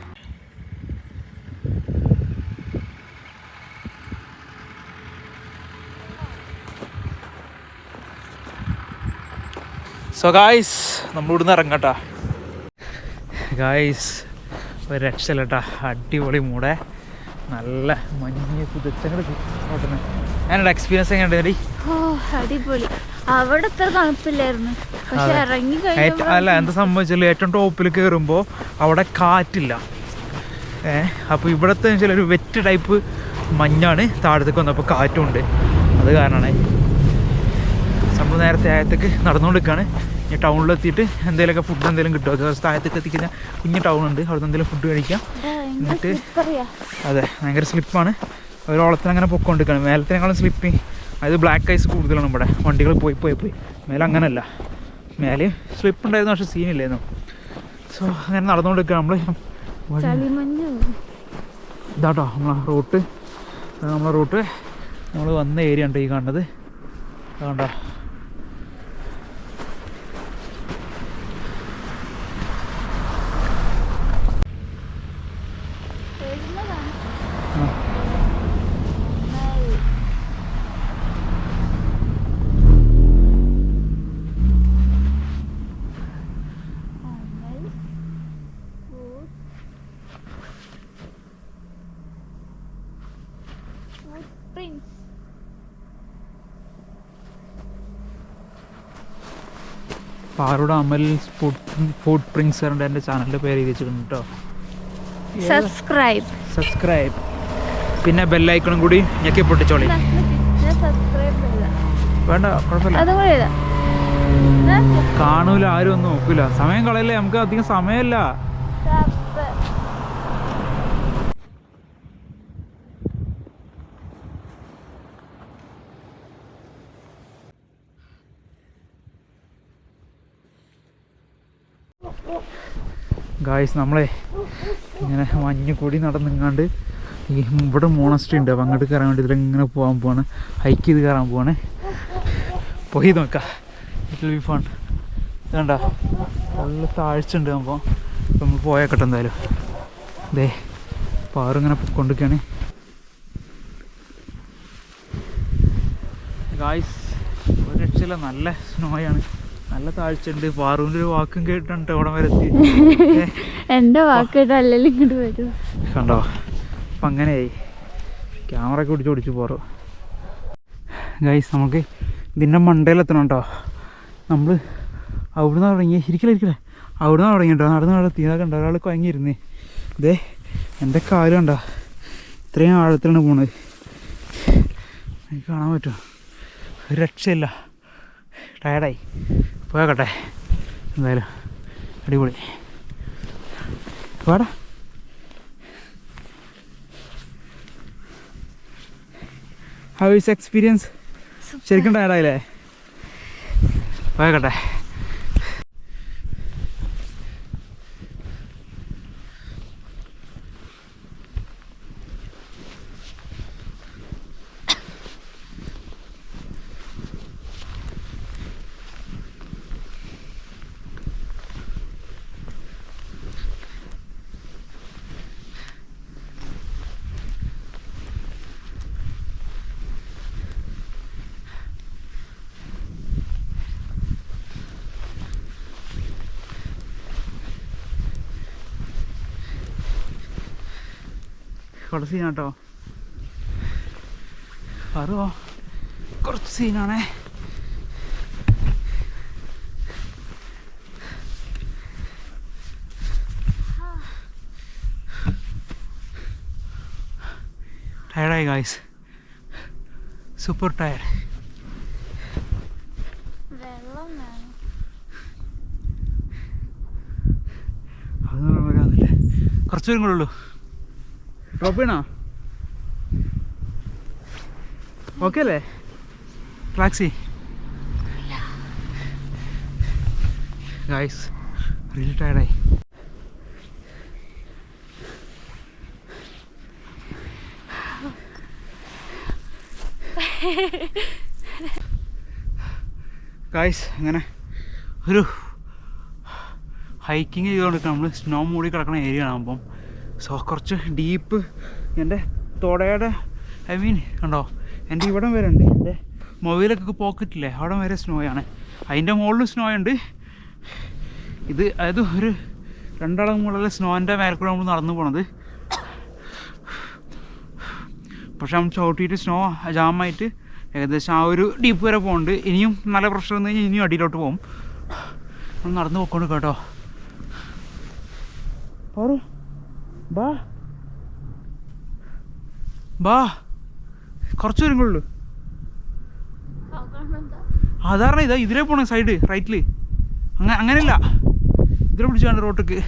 സോ ഗായ്സ്, നമ്മളിവിടുന്ന് ഇറങ്ങട്ടാ. ഗായ്സ്, ഒരു രക്ഷയില്ല കേട്ടാ, അടിപൊളി മൂടെ, നല്ല മഞ്ഞ് പുതച്ചങ്ങോട്ട് ഓട്ടുന്നത്. ഞാനൊരു എക്സ്പീരിയൻസ് എങ്ങനെയുണ്ട്? ഓ അടിപൊളി. അവിടെ അത്ര തണുപ്പില്ലായിരുന്നു, പക്ഷെ ഇറങ്ങി അല്ല, എന്താ സംഭവിച്ചാൽ ഏറ്റവും ടോപ്പിൽ കയറുമ്പോൾ അവിടെ കാറ്റില്ല. അപ്പോൾ ഇവിടുത്തെ വെച്ചാൽ ഒരു വെറ്റ് ടൈപ്പ് മഞ്ഞാണ്. താഴത്തേക്ക് വന്നപ്പോൾ കാറ്റും ഉണ്ട്. അത് കാരണമാണ് നമ്മൾ നേരത്തെ താഴത്തേക്ക് നടന്നുകൊണ്ടിരിക്കുകയാണ്. ഇനി ടൗണിലെത്തിയിട്ട് എന്തെങ്കിലുമൊക്കെ ഫുഡ് എന്തെങ്കിലും കിട്ടുമോ, താഴത്തേക്ക് എത്തിക്കഴിഞ്ഞാൽ കുഞ്ഞ് ടൗൺ ഉണ്ട്, അവിടെ നിന്ന് എന്തെങ്കിലും ഫുഡ് കഴിക്കാം. എന്നിട്ട് അതെ, ഭയങ്കര സ്ലിപ്പാണ്. ഒരോളത്തിൽ അങ്ങനെ പൊക്കോണ്ടിരിക്കുകയാണ്. മേലത്തിനേക്കാളും സ്ലിപ്പിങ്, അതായത് ബ്ലാക്ക് ഐസ് കൂടുതലാണ് ഇവിടെ. വണ്ടികൾ പോയി മേലെ അങ്ങനെയല്ല, മേലെ സ്ലിപ്പ് ഉണ്ടായിരുന്നു, പക്ഷേ സീനില്ലായിരുന്നു. സോ അങ്ങനെ നടന്നുകൊണ്ടിരിക്കുകയാണ് നമ്മൾ. ഇതാട്ടോ നമ്മളെ റൂട്ട്. നമ്മൾ വന്ന ഏരിയ ഉണ്ട് ഈ കാണുന്നത്, അതുകൊണ്ടോ. പാറോട് അമൽ ഫുഡ് പ്രിൻസ് എൻ്റെ ചാനലിൻ്റെ പേര് എഴുതി വെച്ചിട്ടുണ്ട് കേട്ടോ. സബ്സ്ക്രൈബ്, പിന്നെ ബെല്ലൈക്കണും കൂടി ഞെക്കി പൊട്ടിച്ചോളി. വേണ്ട, കുഴപ്പമില്ല, കാണൂല, ആരും ഒന്നും നോക്കൂല. സമയം കളയല്ലേ, നമുക്ക് അധികം സമയമല്ല. ഗായ്സ്, നമ്മളെ ഇങ്ങനെ മഞ്ഞ് കൂടി നടന്നിങ്ങാണ്ട് ഈ ഇവിടെ മോണസ്ട്രി ഉണ്ട്, അപ്പോൾ അങ്ങോട്ട് കയറാൻ വേണ്ടി ഇതിലിങ്ങനെ പോവാണ്, ഹൈക്ക് ചെയ്ത് കയറാൻ പോവാണ്. പോയി നോക്കാം, ഇറ്റ് വിൽ ബി ഫൺ. ഇതുണ്ട നല്ല താഴ്ച ഉണ്ട്. അപ്പോൾ നമ്മൾ പോയേക്കട്ടെ എന്തായാലും. അതെ, പാറിങ്ങനെ കൊണ്ടിരിക്കുകയാണ്. ഗായ്സ്, ഒരു രക്ഷയില്ല, നല്ല സ്നോയാണ്, നല്ല താഴ്ചയുണ്ട്. പാറുവിൻ്റെ ഒരു വാക്കും കേട്ടിട്ടുണ്ട് അവിടെ വരെ എത്തി. എൻ്റെ വാക്ക് കേട്ടല്ലോ ഇങ്ങോട്ട് വരും. കണ്ടോ, അപ്പം അങ്ങനെയായി. ക്യാമറ ഒക്കെ ഓടിച്ചു പോറു. ഗൈസ്, നമുക്ക് ഇതിൻ്റെ മണ്ടയിലെത്തണം കേട്ടോ. നമ്മൾ അവിടുന്ന് തുടങ്ങി, ഇരിക്കില്ലേ അവിടുന്ന് തുടങ്ങി കേട്ടോ. നടന്ന് നടത്തി, ഇതൊക്കെ ഉണ്ടോ, ഒരാൾ കുഴങ്ങിയിരുന്നേ. ഇതേ എൻ്റെ കാല് കണ്ടോ, ഇത്രയും ആഴത്തിലാണ് പോണത്. എനിക്ക് കാണാൻ പറ്റുമോ? ഒരു രക്ഷയില്ല. ടയർഡായി. പോയാക്കട്ടെ. എന്തായാലും അടിപൊളി. വാടാ. How is experience? ശരിക്കും ടയർഡായില്ലേ? പോയാക്കട്ടെ. കുറച്ച് സീനാട്ടോ. അറിയോ? കുറച്ച് സീനാണേ. ടയർഡായി ഗായ്സ്. Super tired. അതൊന്നും വരാന്നില്ലേ. കുറച്ച് പേരും കൂടെ ഉള്ളൂ. ഡ്രോപ്പ് ചെയ്യണോ? ഓക്കെ അല്ലേ? Taxi guys. റിയലി ടയർഡായി. ഗായ്സ് അങ്ങനെ ഒരു ഹൈക്കിങ് ചെയ്തുകൊണ്ടിരിക്കണം. നമ്മൾ സ്നോ മൂടി കിടക്കുന്ന ഏരിയ ആണ്. അപ്പം സോ കുറച്ച് ഡീപ്പ്. എൻ്റെ തുടയുടെ കണ്ടോ, എൻ്റെ ഇവിടം വരെ ഉണ്ട്. എൻ്റെ മൊബൈലൊക്കെ പോക്കറ്റില്ലേ, അവിടെ വരെ സ്നോയാണ്. അതിൻ്റെ മുകളിൽ സ്നോ ഉണ്ട്. ഇത് അതായത് ഒരു 2 അളവ് മുകളിലെ സ്നോൻ്റെ മേലെ കൂടെ നമ്മൾ നടന്നു പോണത്. പക്ഷെ നമ്മൾ ചവിട്ടിയിട്ട് സ്നോ ജാമായിട്ട് ഏകദേശം ആ ഒരു ഡീപ്പ് വരെ പോകുന്നുണ്ട്. ഇനിയും നല്ല പ്രശ്നം വന്നു കഴിഞ്ഞാൽ ഇനിയും അടിയിലോട്ട് പോകും. നമ്മൾ നടന്നു പോയിക്കൊണ്ട് കേട്ടോ. ബാ ബാ, കുറച്ച് ദൂരം കൊള്ളു. സാധാരണ ഇതാ ഇതിലേ പോണേ, സൈഡ് റൈറ്റിൽ. അങ്ങനെയല്ല, ഇതിലെ പിടിച്ചാണ് റോട്ടിക്ക്.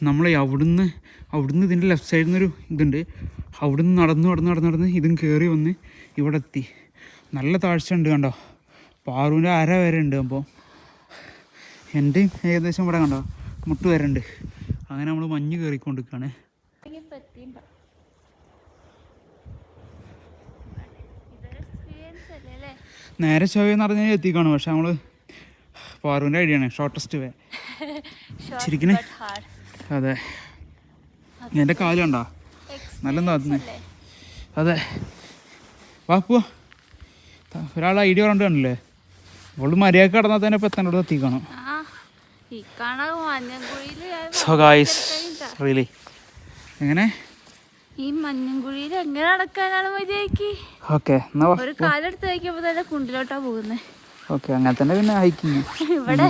നമ്മൾ അവിടുന്ന് ഇതിൻ്റെ ലെഫ്റ്റ് സൈഡിൽ നിന്നൊരു ഇതുണ്ട്. അവിടുന്ന് നടന്ന് ഇതും കയറി വന്ന് ഇവിടെ എത്തി. നല്ല താഴ്ച ഉണ്ട് കണ്ടോ. പാറുവിൻ്റെ അര വരെ ഉണ്ട്. അപ്പോൾ എൻ്റെയും ഏകദേശം ഇവിടെ കണ്ടോ മുട്ട് വരെ ഉണ്ട്. അങ്ങനെ നമ്മൾ മഞ്ഞ് കയറിക്കൊണ്ടിരിക്കുകയാണ്. നേരെ ചൊവ്വെന്ന് പറഞ്ഞാൽ എത്തിക്കാണ്. പക്ഷെ നമ്മൾ പാറുവിൻ്റെ ഐഡിയ ആണ് ഷോർട്ടസ്റ്റ് വേ. ശരിക്കും അതെ. എൻ്റെ കാല് കണ്ടോ നല്ല താത്തുന്നേ. അതെ, വാ പോവാ. ഒരാൾ ഐഡിയ പറഞ്ഞിട്ട് കണ്ടില്ലേ, അവള് മര്യാദക്ക് കടന്നാൽ തന്നെ ഇപ്പം എത്തേണ്ട എത്തിക്കണം. സോ ഗായ്സ് റിയലി എങ്ങനെ ഈ മഞ്ഞൻകുഴിയിൽ എങ്ങനെ നടക്കാനാണ് മര്യാദക്ക്? ഓക്കെ, ഒരു കാലെടുത്ത് വയ്ക്കുമ്പോ തന്നെ കുണ്ടിലോട്ടാ പോകുന്നത്. ഓക്കെ, അങ്ങനെ തന്നെ പിന്നെ ഹൈക്കിങ്. ഇവിടെ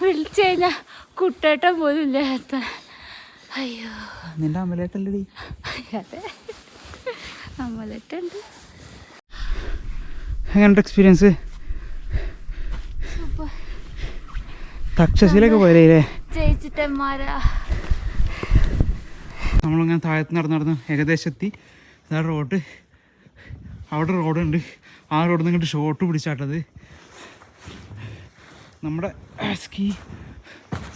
വിളിച്ചു കഴിഞ്ഞാ കുട്ടേട്ടൻ പോലും ഇല്ല എത്താൻ. അയ്യോ, നിന്റെ അമലേട്ടല്ലേ? അതെ, അമലേട്ടുണ്ട്. എങ്ങനെയുണ്ട് എക്സ്പീരിയൻസ്? തക്ഷശിലൊക്കെ പോയല്ലേ ജയിച്ചിട്ടന്മാരാ. നമ്മളിങ്ങനെ താഴത്ത് നടന്ന് ഏകദേശം എത്തി. ഇതാ റോഡ്, അവിടെ റോഡുണ്ട്. ആ റോഡിൽ നിന്ന് ഇങ്ങോട്ട് ഷോട്ട് പിടിച്ചാട്ടത്. നമ്മുടെ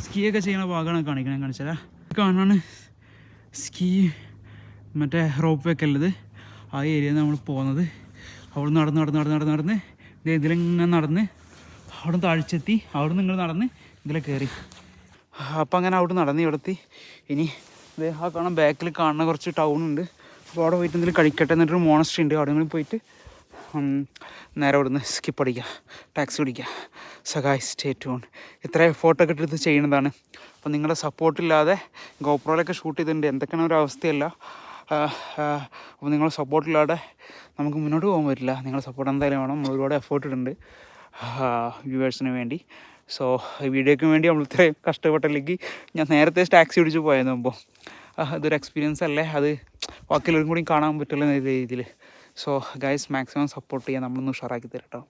സ്കീയൊക്കെ ചെയ്യുന്ന ഭാഗമാണ് കാണിച്ചാൽ കാണാണ്. സ്കീ മറ്റേ റോപ്പ് വേക്ക് ഉള്ളത് ആ ഏരിയയിൽ നമ്മൾ പോകുന്നത്. അവിടെ നടന്ന് ഇതിലിങ്ങനെ നടന്ന് അവിടെ താഴ്ചെത്തി. അവിടെ നിന്ന് ഇങ്ങനെ നടന്ന് ഇതിലെ കയറി. അപ്പം അങ്ങനെ അവിടെ നടന്ന് ഇവിടെത്തി. ഇനി ആ കാണാൻ ബാക്കിൽ കാണുന്ന കുറച്ച് ടൗൺ ഉണ്ട്. അപ്പോൾ അവിടെ പോയിട്ട് എന്തെങ്കിലും കഴിക്കട്ടെ. എന്നിട്ടൊരു മോണസ്ട്രി ഉണ്ട്, അവിടെ പോയിട്ട് നേരെ അവിടെ നിന്ന് സ്കിപ്പ് അടിക്കുക, ടാക്സി പിടിക്കുക. Sahay stay tune. ഇത്ര എഫോർട്ടൊക്കെ എടുത്ത് ചെയ്യുന്നതാണ്. അപ്പോൾ നിങ്ങളുടെ സപ്പോർട്ടില്ലാതെ ഗോപ്രോയിലൊക്കെ ഷൂട്ട് ചെയ്തിട്ടുണ്ട്. എന്തൊക്കെയാണ് ഒരു അവസ്ഥയല്ല. അപ്പോൾ നിങ്ങളുടെ സപ്പോർട്ടില്ലാതെ നമുക്ക് മുന്നോട്ട് പോകാൻ പറ്റില്ല. നിങ്ങളുടെ സപ്പോർട്ട് എന്തായാലും വേണം. നമ്മൾ ഒരുപാട് എഫേർട്ട് ഇടുന്നുണ്ട് വ്യൂവേഴ്സിന് വേണ്ടി. സോ വീഡിയോയ്ക്ക് വേണ്ടി നമ്മൾ ഇത്രയും കഷ്ടപ്പെട്ടല്ലെങ്കിൽ ഞാൻ നേരത്തെ ടാക്സി പിടിച്ച് പോയെന്ന് മുമ്പ് അതൊരു എക്സ്പീരിയൻസ് അല്ലേ, അത് ബാക്കിയുള്ളവരും കൂടി കാണാൻ പറ്റുള്ള രീതിയിൽ. സോ ഗൈസ് മാക്സിമം സപ്പോർട്ട് ചെയ്യാൻ നമ്മളൊന്ന് ഉഷാറാക്കി തരാം കേട്ടോ.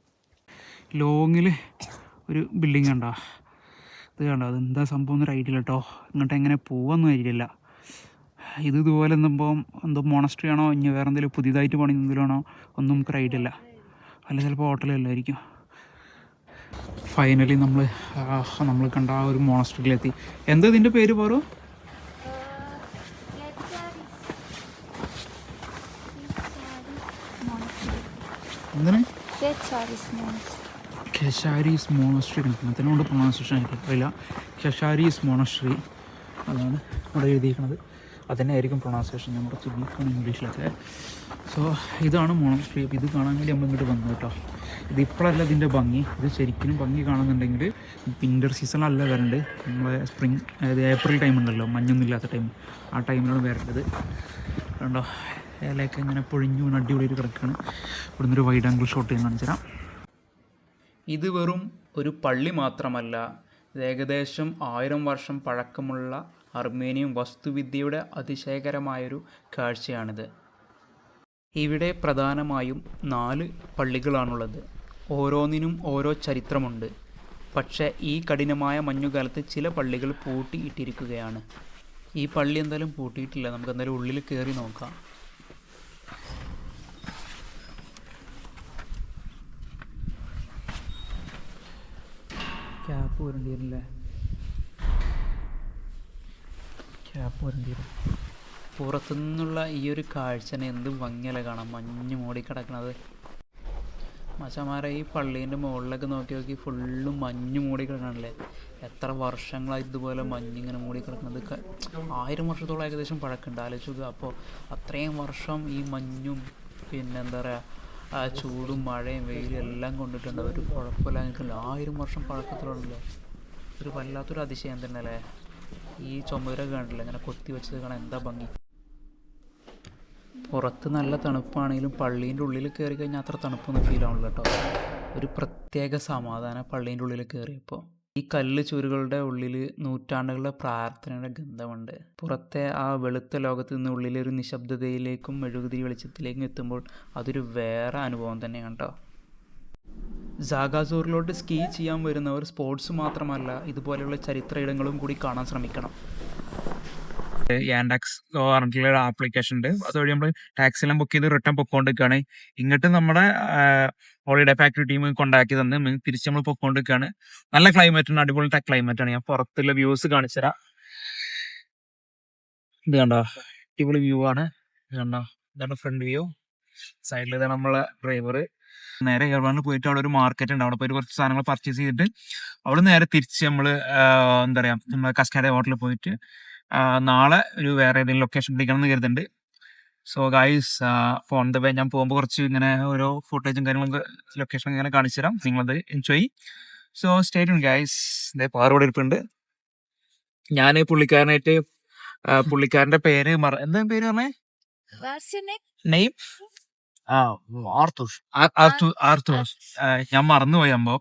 ലോങ്ങിൽ ഒരു ബിൽഡിംഗ് ഉണ്ടോ, ഇത് കണ്ടോ, അതെന്താ സംഭവം എന്നൊരു ഐഡിയ കേട്ടോ. ഇങ്ങോട്ട് എങ്ങനെ പോവാന്നും ഐഡിയ. ഇതുപോലെ എന്തോ മോണസ്ട്രി ആണോ ഇനി വേറെ എന്തെങ്കിലും പുതിയതായിട്ട് പണി എന്തെങ്കിലുമാണോ ഒന്നും നമുക്കൊരു ഐഡിയ ഇല്ല. അല്ല ചിലപ്പോൾ ഹോട്ടലല്ലായിരിക്കും. ഫൈനലി നമ്മൾ കണ്ട ആ ഒരു മോണസ്ട്രിയിലെത്തി. എന്താ ഇതിൻ്റെ പേര് പറയൂ? എന്താണ്? ഖെഷാരീസ് മോണസ്ട്രി. അതിനോട് പ്രൊണൗൺസിയേഷൻ ആയിട്ടില്ല. ഖെഷാരീസ് മോണസ്ട്രി അതാണ് ഇവിടെ എഴുതിയിരിക്കുന്നത്. അതന്നെ ആയിരിക്കും പ്രൊണൗൺസിയേഷൻ. ഞാൻ കുറച്ച് വീക്കാണ് ഇംഗ്ലീഷിലൊക്കെ. സോ ഇതാണ് മോണസ്ട്രി. അപ്പോൾ ഇത് കാണാൻ വേണ്ടി നമ്മൾ ഇങ്ങോട്ട് വന്നു കേട്ടോ. ഇതിപ്പോഴല്ല ഇതിൻ്റെ ഭംഗി. ഇത് ശരിക്കും ഭംഗി കാണുന്നുണ്ടെങ്കിൽ വിൻ്റർ സീസണിലല്ല വരേണ്ടത്. നമ്മളെ സ്പ്രിങ്, അതായത് ഏപ്രിൽ ടൈം ഉണ്ടല്ലോ, മഞ്ഞൊന്നും ഇല്ലാത്ത ടൈം, ആ ടൈമിലാണ് വരേണ്ടത്. കണ്ടോ ഇലയൊക്കെ ഇങ്ങനെ പൊഴിഞ്ഞു അടിപൊളിയിൽ കിടക്കുകയാണ്. ഇവിടുന്ന് ഒരു വൈഡ് ആംഗിൾ ഷോട്ട് ഞാൻ കാണിച്ചു തരാം. ഇത് വെറും ഒരു പള്ളി മാത്രമല്ല, ഇത് ഏകദേശം 1000 വർഷം പഴക്കമുള്ള അർമേനിയൻ വസ്തുവിദ്യയുടെ അതിശയകരമായൊരു കാഴ്ചയാണിത്. ഇവിടെ പ്രധാനമായും 4 പള്ളികളാണുള്ളത്. ഓരോന്നിനും ഓരോ ചരിത്രമുണ്ട്. പക്ഷേ ഈ കഠിനമായ മഞ്ഞുകാലത്ത് ചില പള്ളികൾ പൂട്ടിയിട്ടിരിക്കുകയാണ്. ഈ പള്ളി എന്തായാലും പൂട്ടിയിട്ടില്ല. നമുക്ക് എന്തായാലും ഉള്ളിൽ കയറി നോക്കാം. ക്യാപ്പ് വരേണ്ടിയിരുന്നില്ലേ? ക്യാപ്പ് വരേണ്ടിയിരുന്നു. പുറത്തുനിന്നുള്ള ഈ ഒരു കാഴ്ചനെ എന്ത് ഭംഗിയല്ല കാണാം, മഞ്ഞ് മൂടിക്കിടക്കണത്. മച്ചമാരെ ഈ പള്ളീൻ്റെ മുകളിലൊക്കെ നോക്കി ഫുള്ളും മഞ്ഞ് മൂടിക്കിടക്കണല്ലേ. എത്ര വർഷങ്ങളായി ഇതുപോലെ മഞ്ഞിങ്ങനെ മൂടിക്കിടക്കുന്നത്. 1000 വർഷത്തോളം ഏകദേശം പഴക്കമുണ്ട്. ആലോചിക്കുക. അപ്പോൾ അത്രയും വർഷം ഈ മഞ്ഞും പിന്നെ എന്താ പറയുക ആ ചൂടും മഴയും വെയിലും എല്ലാം കൊണ്ടിട്ടുണ്ട്. ഒരു കുഴപ്പമില്ല നിൽക്കില്ല. 1000 വർഷം പഴക്കത്തിലുണ്ടല്ലോ. ഒരു വല്ലാത്തൊരു അതിശയം തന്നെ അല്ലേ. ഈ ചുമരൊക്കെ കണ്ടില്ല ഇങ്ങനെ കൊത്തി വെച്ചത് കാണാൻ എന്താ ഭംഗി. പുറത്ത് നല്ല തണുപ്പാണെങ്കിലും പള്ളീൻ്റെ ഉള്ളിൽ കയറി കഴിഞ്ഞാൽ അത്ര തണുപ്പൊന്നും ഫീൽ ആവണില്ല കേട്ടോ. ഒരു പ്രത്യേക സമാധാനം പള്ളീൻ്റെ ഉള്ളിൽ കയറിയപ്പോൾ. ഈ കല്ല് ചുവരുകളുടെ ഉള്ളിൽ നൂറ്റാണ്ടുകളുടെ പ്രാർത്ഥനയുടെ ഗന്ധമുണ്ട്. പുറത്തെ ആ വെളുത്ത ലോകത്ത് നിന്ന് ഉള്ളിലെ ഒരു നിശബ്ദതയിലേക്കും മെഴുകുതിരി വെളിച്ചത്തിലേക്കും എത്തുമ്പോൾ അതൊരു വേറെ അനുഭവം തന്നെയാണ് കേട്ടോ. സാഗാസോറിലോട്ട് സ്കീ ചെയ്യാൻ വരുന്നവർ സ്പോർട്സ് മാത്രമല്ല ഇതുപോലെയുള്ള ചരിത്ര ഇടങ്ങളും കൂടി കാണാൻ ശ്രമിക്കണം. യാൻഡാക്സ് പറഞ്ഞിട്ടുള്ള ഒരു ആപ്ലിക്കേഷൻ ഉണ്ട്. അതുവഴി നമ്മൾ ടാക്സി എല്ലാം ബുക്ക് ചെയ്ത് റിട്ടേൺ പൊക്കോണ്ടിരിക്കുകയാണ്. ഇങ്ങോട്ട് നമ്മുടെ ഹോളിഡേ ഫാക്ടറി ടീം കൊണ്ടാക്കി തന്ന് തിരിച്ച് നമ്മൾ പൊക്കോണ്ടിരിക്കുകയാണ്. നല്ല ക്ലൈമറ്റാണ്, അടിപൊളി ക്ലൈമറ്റ് ആണ്. ഞാൻ പുറത്തുള്ള വ്യൂസ് കാണിച്ചു തരാം. ഇത് കണ്ടോ, അടിപൊളി വ്യൂ ആണ്. ഇത് കണ്ടോ, ഇതാണ് ഫ്രണ്ട് വ്യൂ. സൈഡിൽ ഇതാണ് നമ്മളെ ഡ്രൈവർ. നേരെ എയർവാനിൽ പോയിട്ട് അവിടെ ഒരു മാർക്കറ്റ് ഉണ്ട്. അവിടെ പോയിട്ട് കുറച്ച് സാധനങ്ങൾ പർച്ചേസ് ചെയ്തിട്ട് അവിടെ നേരെ തിരിച്ച് നമ്മൾ എന്താ പറയുക, നമ്മൾ കസ്കാഡെ ഹോട്ടലിൽ പോയിട്ട് നാളെ ഒരു വേറെ ഏതെങ്കിലും ലൊക്കേഷൻ പിടിക്കണം കരുതുന്നുണ്ട്. So guys phone the way ഞാൻ പോകുമ്പോൾ കുറച്ച് ഇങ്ങനെ ഓരോ ഫുട്ടേജും കാര്യങ്ങളൊക്കെ ലൊക്കേഷൻ ഇങ്ങനെ കാണിച്ചു തരാം. നിങ്ങളത് enjoy. So stay tune guys. ഇതേ പാറോടെ ഇരിപ്പുണ്ട്. ഞാൻ പുള്ളിക്കാരന്റെ പേര് എന്താ പേര് പറഞ്ഞേ? നെയ്ം ആർത്തൂസ്. ഞാൻ മറന്നുപോയി. അമ്പോ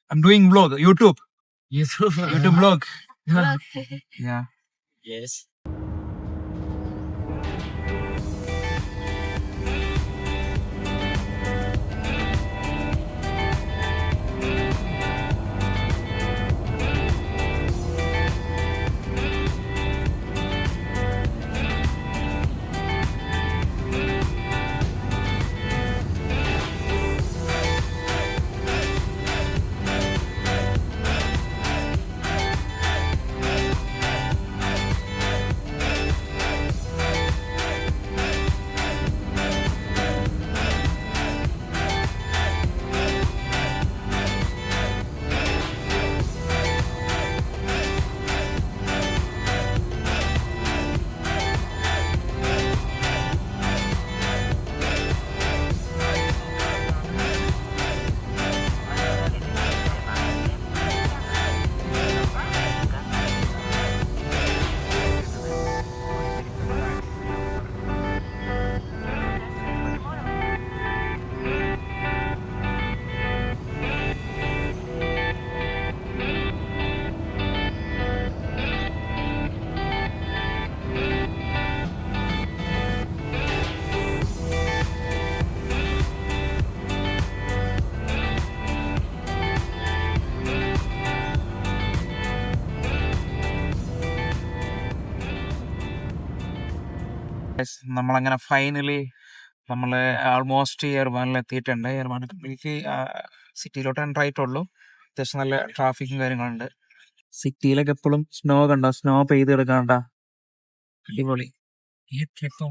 I am doing vlog, YouTube vlog. Yes. നമ്മളങ്ങനെ ഫൈനലി നമ്മൾ ആൾമോസ്റ്റ് യെർവാനിൽ എത്തിയിട്ടുണ്ട്. യെർവാൻ കംപ്ലീറ്റ് സിറ്റിയിലോട്ട് എൻ്റർ ആയിട്ടുള്ളൂ. അത്യാവശ്യം നല്ല ട്രാഫിക്കും കാര്യങ്ങളുണ്ട്. സിറ്റിയിലൊക്കെ എപ്പോഴും സ്നോ കണ്ടോ, സ്നോ പെയ്ത് കിടക്കണ്ട, അടിപൊളി. ഈ ട്രിപ്പ്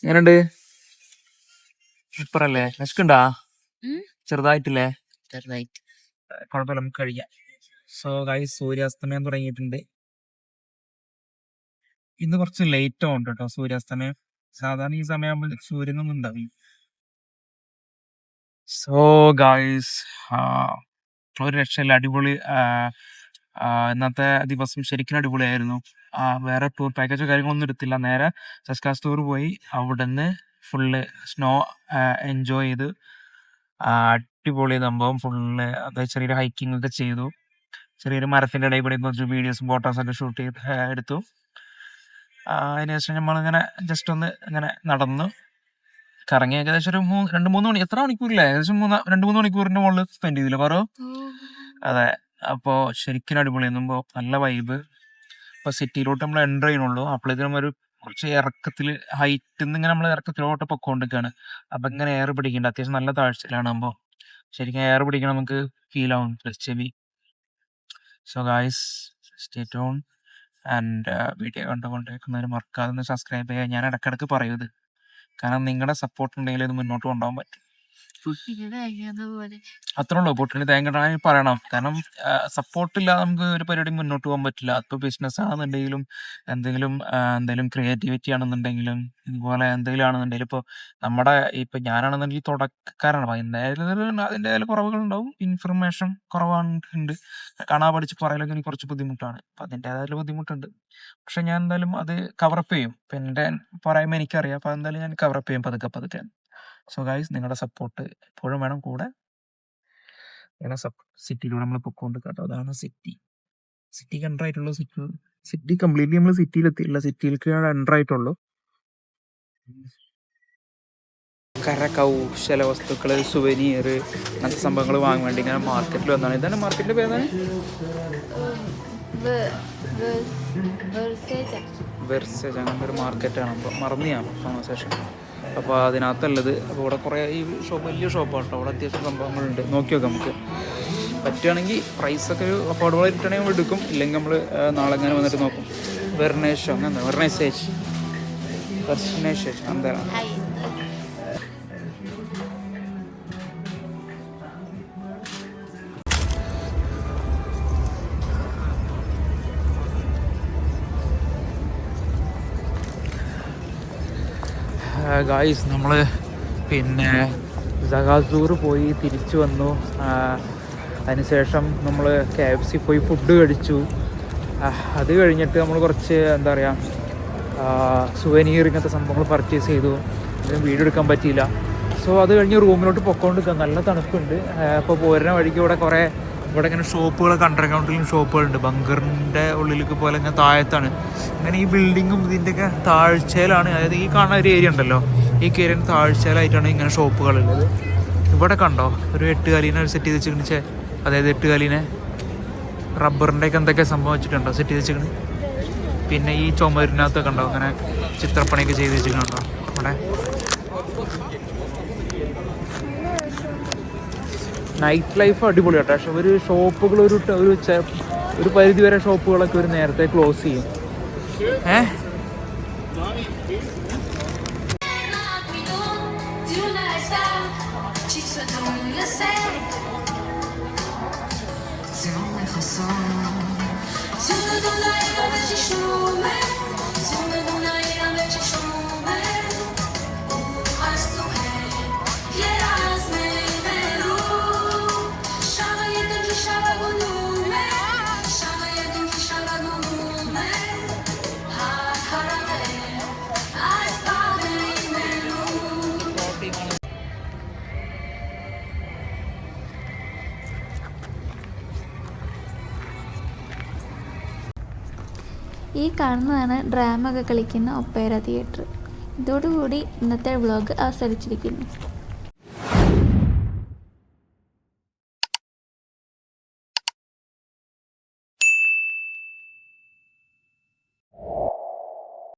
എങ്ങനെയുണ്ട്? സൂപ്പറല്ലേ? വിശക്കുണ്ടാ? ചെറുതായിട്ടില്ലേ? ചെറുതായിട്ട്. കുഴപ്പമില്ല, നമുക്ക് കഴിക്കാം. സോ ഗൈസ്, സൂര്യാസ്തമയം തുടങ്ങിയിട്ടുണ്ട്. ഇന്ന് കുറച്ച് ലേറ്റ് ആവുന്നുണ്ട് കേട്ടോ സൂര്യാസ്തമയം. സാധാരണ ഈ സമയമാകുമ്പോൾ സൂര്യനൊന്നും ഉണ്ടാവില്ല. സോ ഗൈസ്, ഒരു രക്ഷയില്ല, അടിപൊളി. ഇന്നത്തെ ദിവസം ശരിക്കും അടിപൊളിയായിരുന്നു. വേറെ ടൂർ പാക്കേജോ കാര്യങ്ങളൊന്നും എടുത്തില്ല. നേരെ സസ്കാസ്റ്റൂർ പോയി അവിടുന്ന് ഫുള്ള് സ്നോ എൻജോയ് ചെയ്ത് അടിപൊളി സംഭവം ഫുള്ള്. അതായത് ചെറിയൊരു ഹൈക്കിംഗ് ഒക്കെ ചെയ്തു. ചെറിയൊരു മരത്തിൻ്റെ ഇടയിൽ കൂടി കുറച്ച് വീഡിയോസും ഫോട്ടോസൊക്കെ ഷൂട്ട് ചെയ്ത് എടുത്തു. അതിനുശേഷം നമ്മളിങ്ങനെ ജസ്റ്റ് ഒന്ന് ഇങ്ങനെ നടന്നു കറങ്ങി. ഏകദേശം ഒരു 2-3 മണി, എത്ര മണിക്കൂറില്ലേ? ഏകദേശം 2-3 മണിക്കൂറിൻ്റെ മുകളിൽ സ്പെൻഡ് ചെയ്തില്ല പറോ? അതെ. അപ്പോൾ ശരിക്കും അടിപൊളിയായിരുന്നു. നല്ല വൈബ്. ഇപ്പോൾ സിറ്റിയിലോട്ട് നമ്മൾ എൻ്റർ ചെയ്യുന്നുള്ളൂ. അപ്പോഴേക്കും ഒരു കുറച്ച് ഇറക്കത്തിൽ, ഹൈറ്റിൽ നിന്ന് ഇങ്ങനെ നമ്മൾ ഇറക്കത്തിലോട്ട് പൊക്കോണ്ടിരിക്കുകയാണ്. അപ്പം ഇങ്ങനെ എയർ പിടിക്കുന്നുണ്ട്. അത്യാവശ്യം നല്ല താഴ്ചയിലാണ്. അപ്പോൾ ശരിക്കും എയർ പിടിക്കണം, നമുക്ക് ഫീൽ ആവും ചെവി. So guys, stay tune and video കണ്ടുകൊണ്ടിരിക്കുന്നവർ മറക്കാതെ ഒന്ന് സബ്സ്ക്രൈബ് ചെയ്യുക. ഞാൻ ഇടയ്ക്കിടയ്ക്ക് പറയുന്നത്, കാരണം നിങ്ങളുടെ സപ്പോർട്ട് ഉണ്ടെങ്കിൽ ഇത് മുന്നോട്ട് കൊണ്ടുപോകാൻ പറ്റും. അത്രേ ഉള്ളൂ. പൊട്ടിന് തേങ്ങ പറയണം. കാരണം സപ്പോർട്ടില്ലാതെ നമുക്ക് ഒരു പരിപാടി മുന്നോട്ട് പോകാൻ പറ്റില്ല. അതിപ്പോൾ ബിസിനസ് ആണെന്നുണ്ടെങ്കിലും എന്തെങ്കിലും ക്രിയേറ്റിവിറ്റി ആണെന്നുണ്ടെങ്കിലും ഇതുപോലെ എന്തെങ്കിലും ആണെന്നുണ്ടെങ്കിലും ഇപ്പോൾ ഞാനാണെന്നുണ്ടെങ്കിൽ തുടക്കക്കാരാണ്. അപ്പോൾ അതിൻ്റെ കുറവുകളുണ്ടാവും. ഇൻഫർമേഷൻ കുറവാണ്, കാണാൻ പഠിച്ച് പറയലൊക്കെ എനിക്ക് കുറച്ച് ബുദ്ധിമുട്ടാണ്. അപ്പം അതിൻ്റേതായ ബുദ്ധിമുട്ടുണ്ട്. പക്ഷെ ഞാൻ എന്തായാലും അത് കവറപ്പ് ചെയ്യും. ഇപ്പം എൻ്റെ പറയുമ്പോൾ എനിക്കറിയാം. അപ്പോൾ എന്തായാലും ഞാൻ കവറപ്പ് ചെയ്യും പതുക്കെ. സോ ഗൈസ്, നിങ്ങളുടെ സപ്പോർട്ട് എപ്പോഴും വേണം കൂടെ. സിറ്റിയിലൂടെ നമ്മൾ പൊക്കോണ്ട് കേട്ടോ. അതാണ് സിറ്റിക്ക് എൻ്റർ ആയിട്ടുള്ളൂ. സിറ്റി കംപ്ലീറ്റ്ലി നമ്മൾ സിറ്റിയിലെത്തിയില്ല. സിറ്റിയിലേക്ക് എൻ്റർ ആയിട്ടുള്ളൂ. കരകൗശല വസ്തുക്കൾ, സുവനീർ, അങ്ങനത്തെ സംഭവങ്ങൾ വാങ്ങാൻ വേണ്ടി ഇങ്ങനെ മാർക്കറ്റിൽ വന്നാണ്. ഇതാണ് മാർക്കറ്റിൻ്റെ പേരാണ് വെർസേജ്. അങ്ങനത്തെ ഒരു മാർക്കറ്റാണ്. അപ്പോൾ മറന്നിയാണ് കോൺവെർസേഷൻ. അപ്പോൾ അതിനകത്തുള്ളത്. അപ്പോൾ ഇവിടെ കുറേ ഈ വലിയ ഷോപ്പാണ് കേട്ടോ. അവിടെ അത്യാവശ്യം സംഭവങ്ങളുണ്ട്. നോക്കി നോക്കാം നമുക്ക്. പറ്റുകയാണെങ്കിൽ പ്രൈസൊക്കെ ഒരു അഫോർഡബിൾ ആയിട്ടാണെങ്കിൽ നമ്മൾ എടുക്കും. ഇല്ലെങ്കിൽ നമ്മൾ നാളെ എങ്ങനെ വന്നിട്ട് നോക്കും. വെർണേഷോ അങ്ങനെ വെർണേസേജ് എന്താണ്. ഗായ്സ്, നമ്മൾ പിന്നെ സഗാസൂർ പോയി തിരിച്ചു വന്നു. അതിനുശേഷം നമ്മൾ KFC പോയി ഫുഡ് കഴിച്ചു. അത് കഴിഞ്ഞിട്ട് നമ്മൾ കുറച്ച് എന്താ പറയുക സുവനീർ ഇങ്ങനത്തെ സംഭവങ്ങൾ പർച്ചേസ് ചെയ്തു. അതിന് വീഡിയോ എടുക്കാൻ പറ്റിയില്ല. സോ അത് കഴിഞ്ഞ് റൂമിലോട്ട് പൊക്കോണ്ടിരിക്കുക. നല്ല തണുപ്പുണ്ട്. അപ്പോൾ പോരുന്ന വഴിക്ക് ഇവിടെ ഇങ്ങനെ ഷോപ്പുകളൊക്കെ അണ്ടർഗ്രൗണ്ടിലും ഷോപ്പുകളുണ്ട്. ബങ്കറിൻ്റെ ഉള്ളിലേക്ക് പോലെ ഇങ്ങനെ താഴത്താണ്. ഇങ്ങനെ ഈ ബിൽഡിങ്ങും ഇതിൻ്റെയൊക്കെ താഴ്ചയിലാണ്. അതായത് ഈ കാണുന്ന ഒരു ഏരിയ ഉണ്ടല്ലോ, ഈ ഏരിയ താഴ്ചയിലായിട്ടാണ് ഇങ്ങനെ ഷോപ്പുകളുള്ളത്. ഇവിടെ കണ്ടോ ഒരു 8 കാലീനെ സെറ്റ് ചെയ്ത് വെച്ചിട്ട്, അതായത് 8 കാലീനെ റബ്ബറിൻ്റെയൊക്കെ എന്തൊക്കെ സംഭവം വെച്ചിട്ടുണ്ടോ സെറ്റ് ചെയ്ത് വെച്ചിട്ട്. പിന്നെ ഈ ചുമരിനകത്തൊക്കെ ഉണ്ടോ അങ്ങനെ ചിത്രപ്പണിയൊക്കെ ചെയ്ത് വെച്ചിട്ടുണ്ടോ ഇവിടെ. നൈറ്റ് ലൈഫ് അടിപൊളി കേട്ടോ. പക്ഷെ ഒരു ഷോപ്പുകൾ ഒരു പരിധി വരെ ഷോപ്പുകളൊക്കെ ഒരു നേരത്തെ ക്ലോസ് ചെയ്യും. ഈ കാണുന്നതാണ് ഡ്രാമ ഒക്കെ കളിക്കുന്ന ഒപ്പേര തിയേറ്റർ. ഇതോടുകൂടി ഇന്നത്തെ വ്ളോഗ് അവസാനിച്ചിരിക്കുന്നു.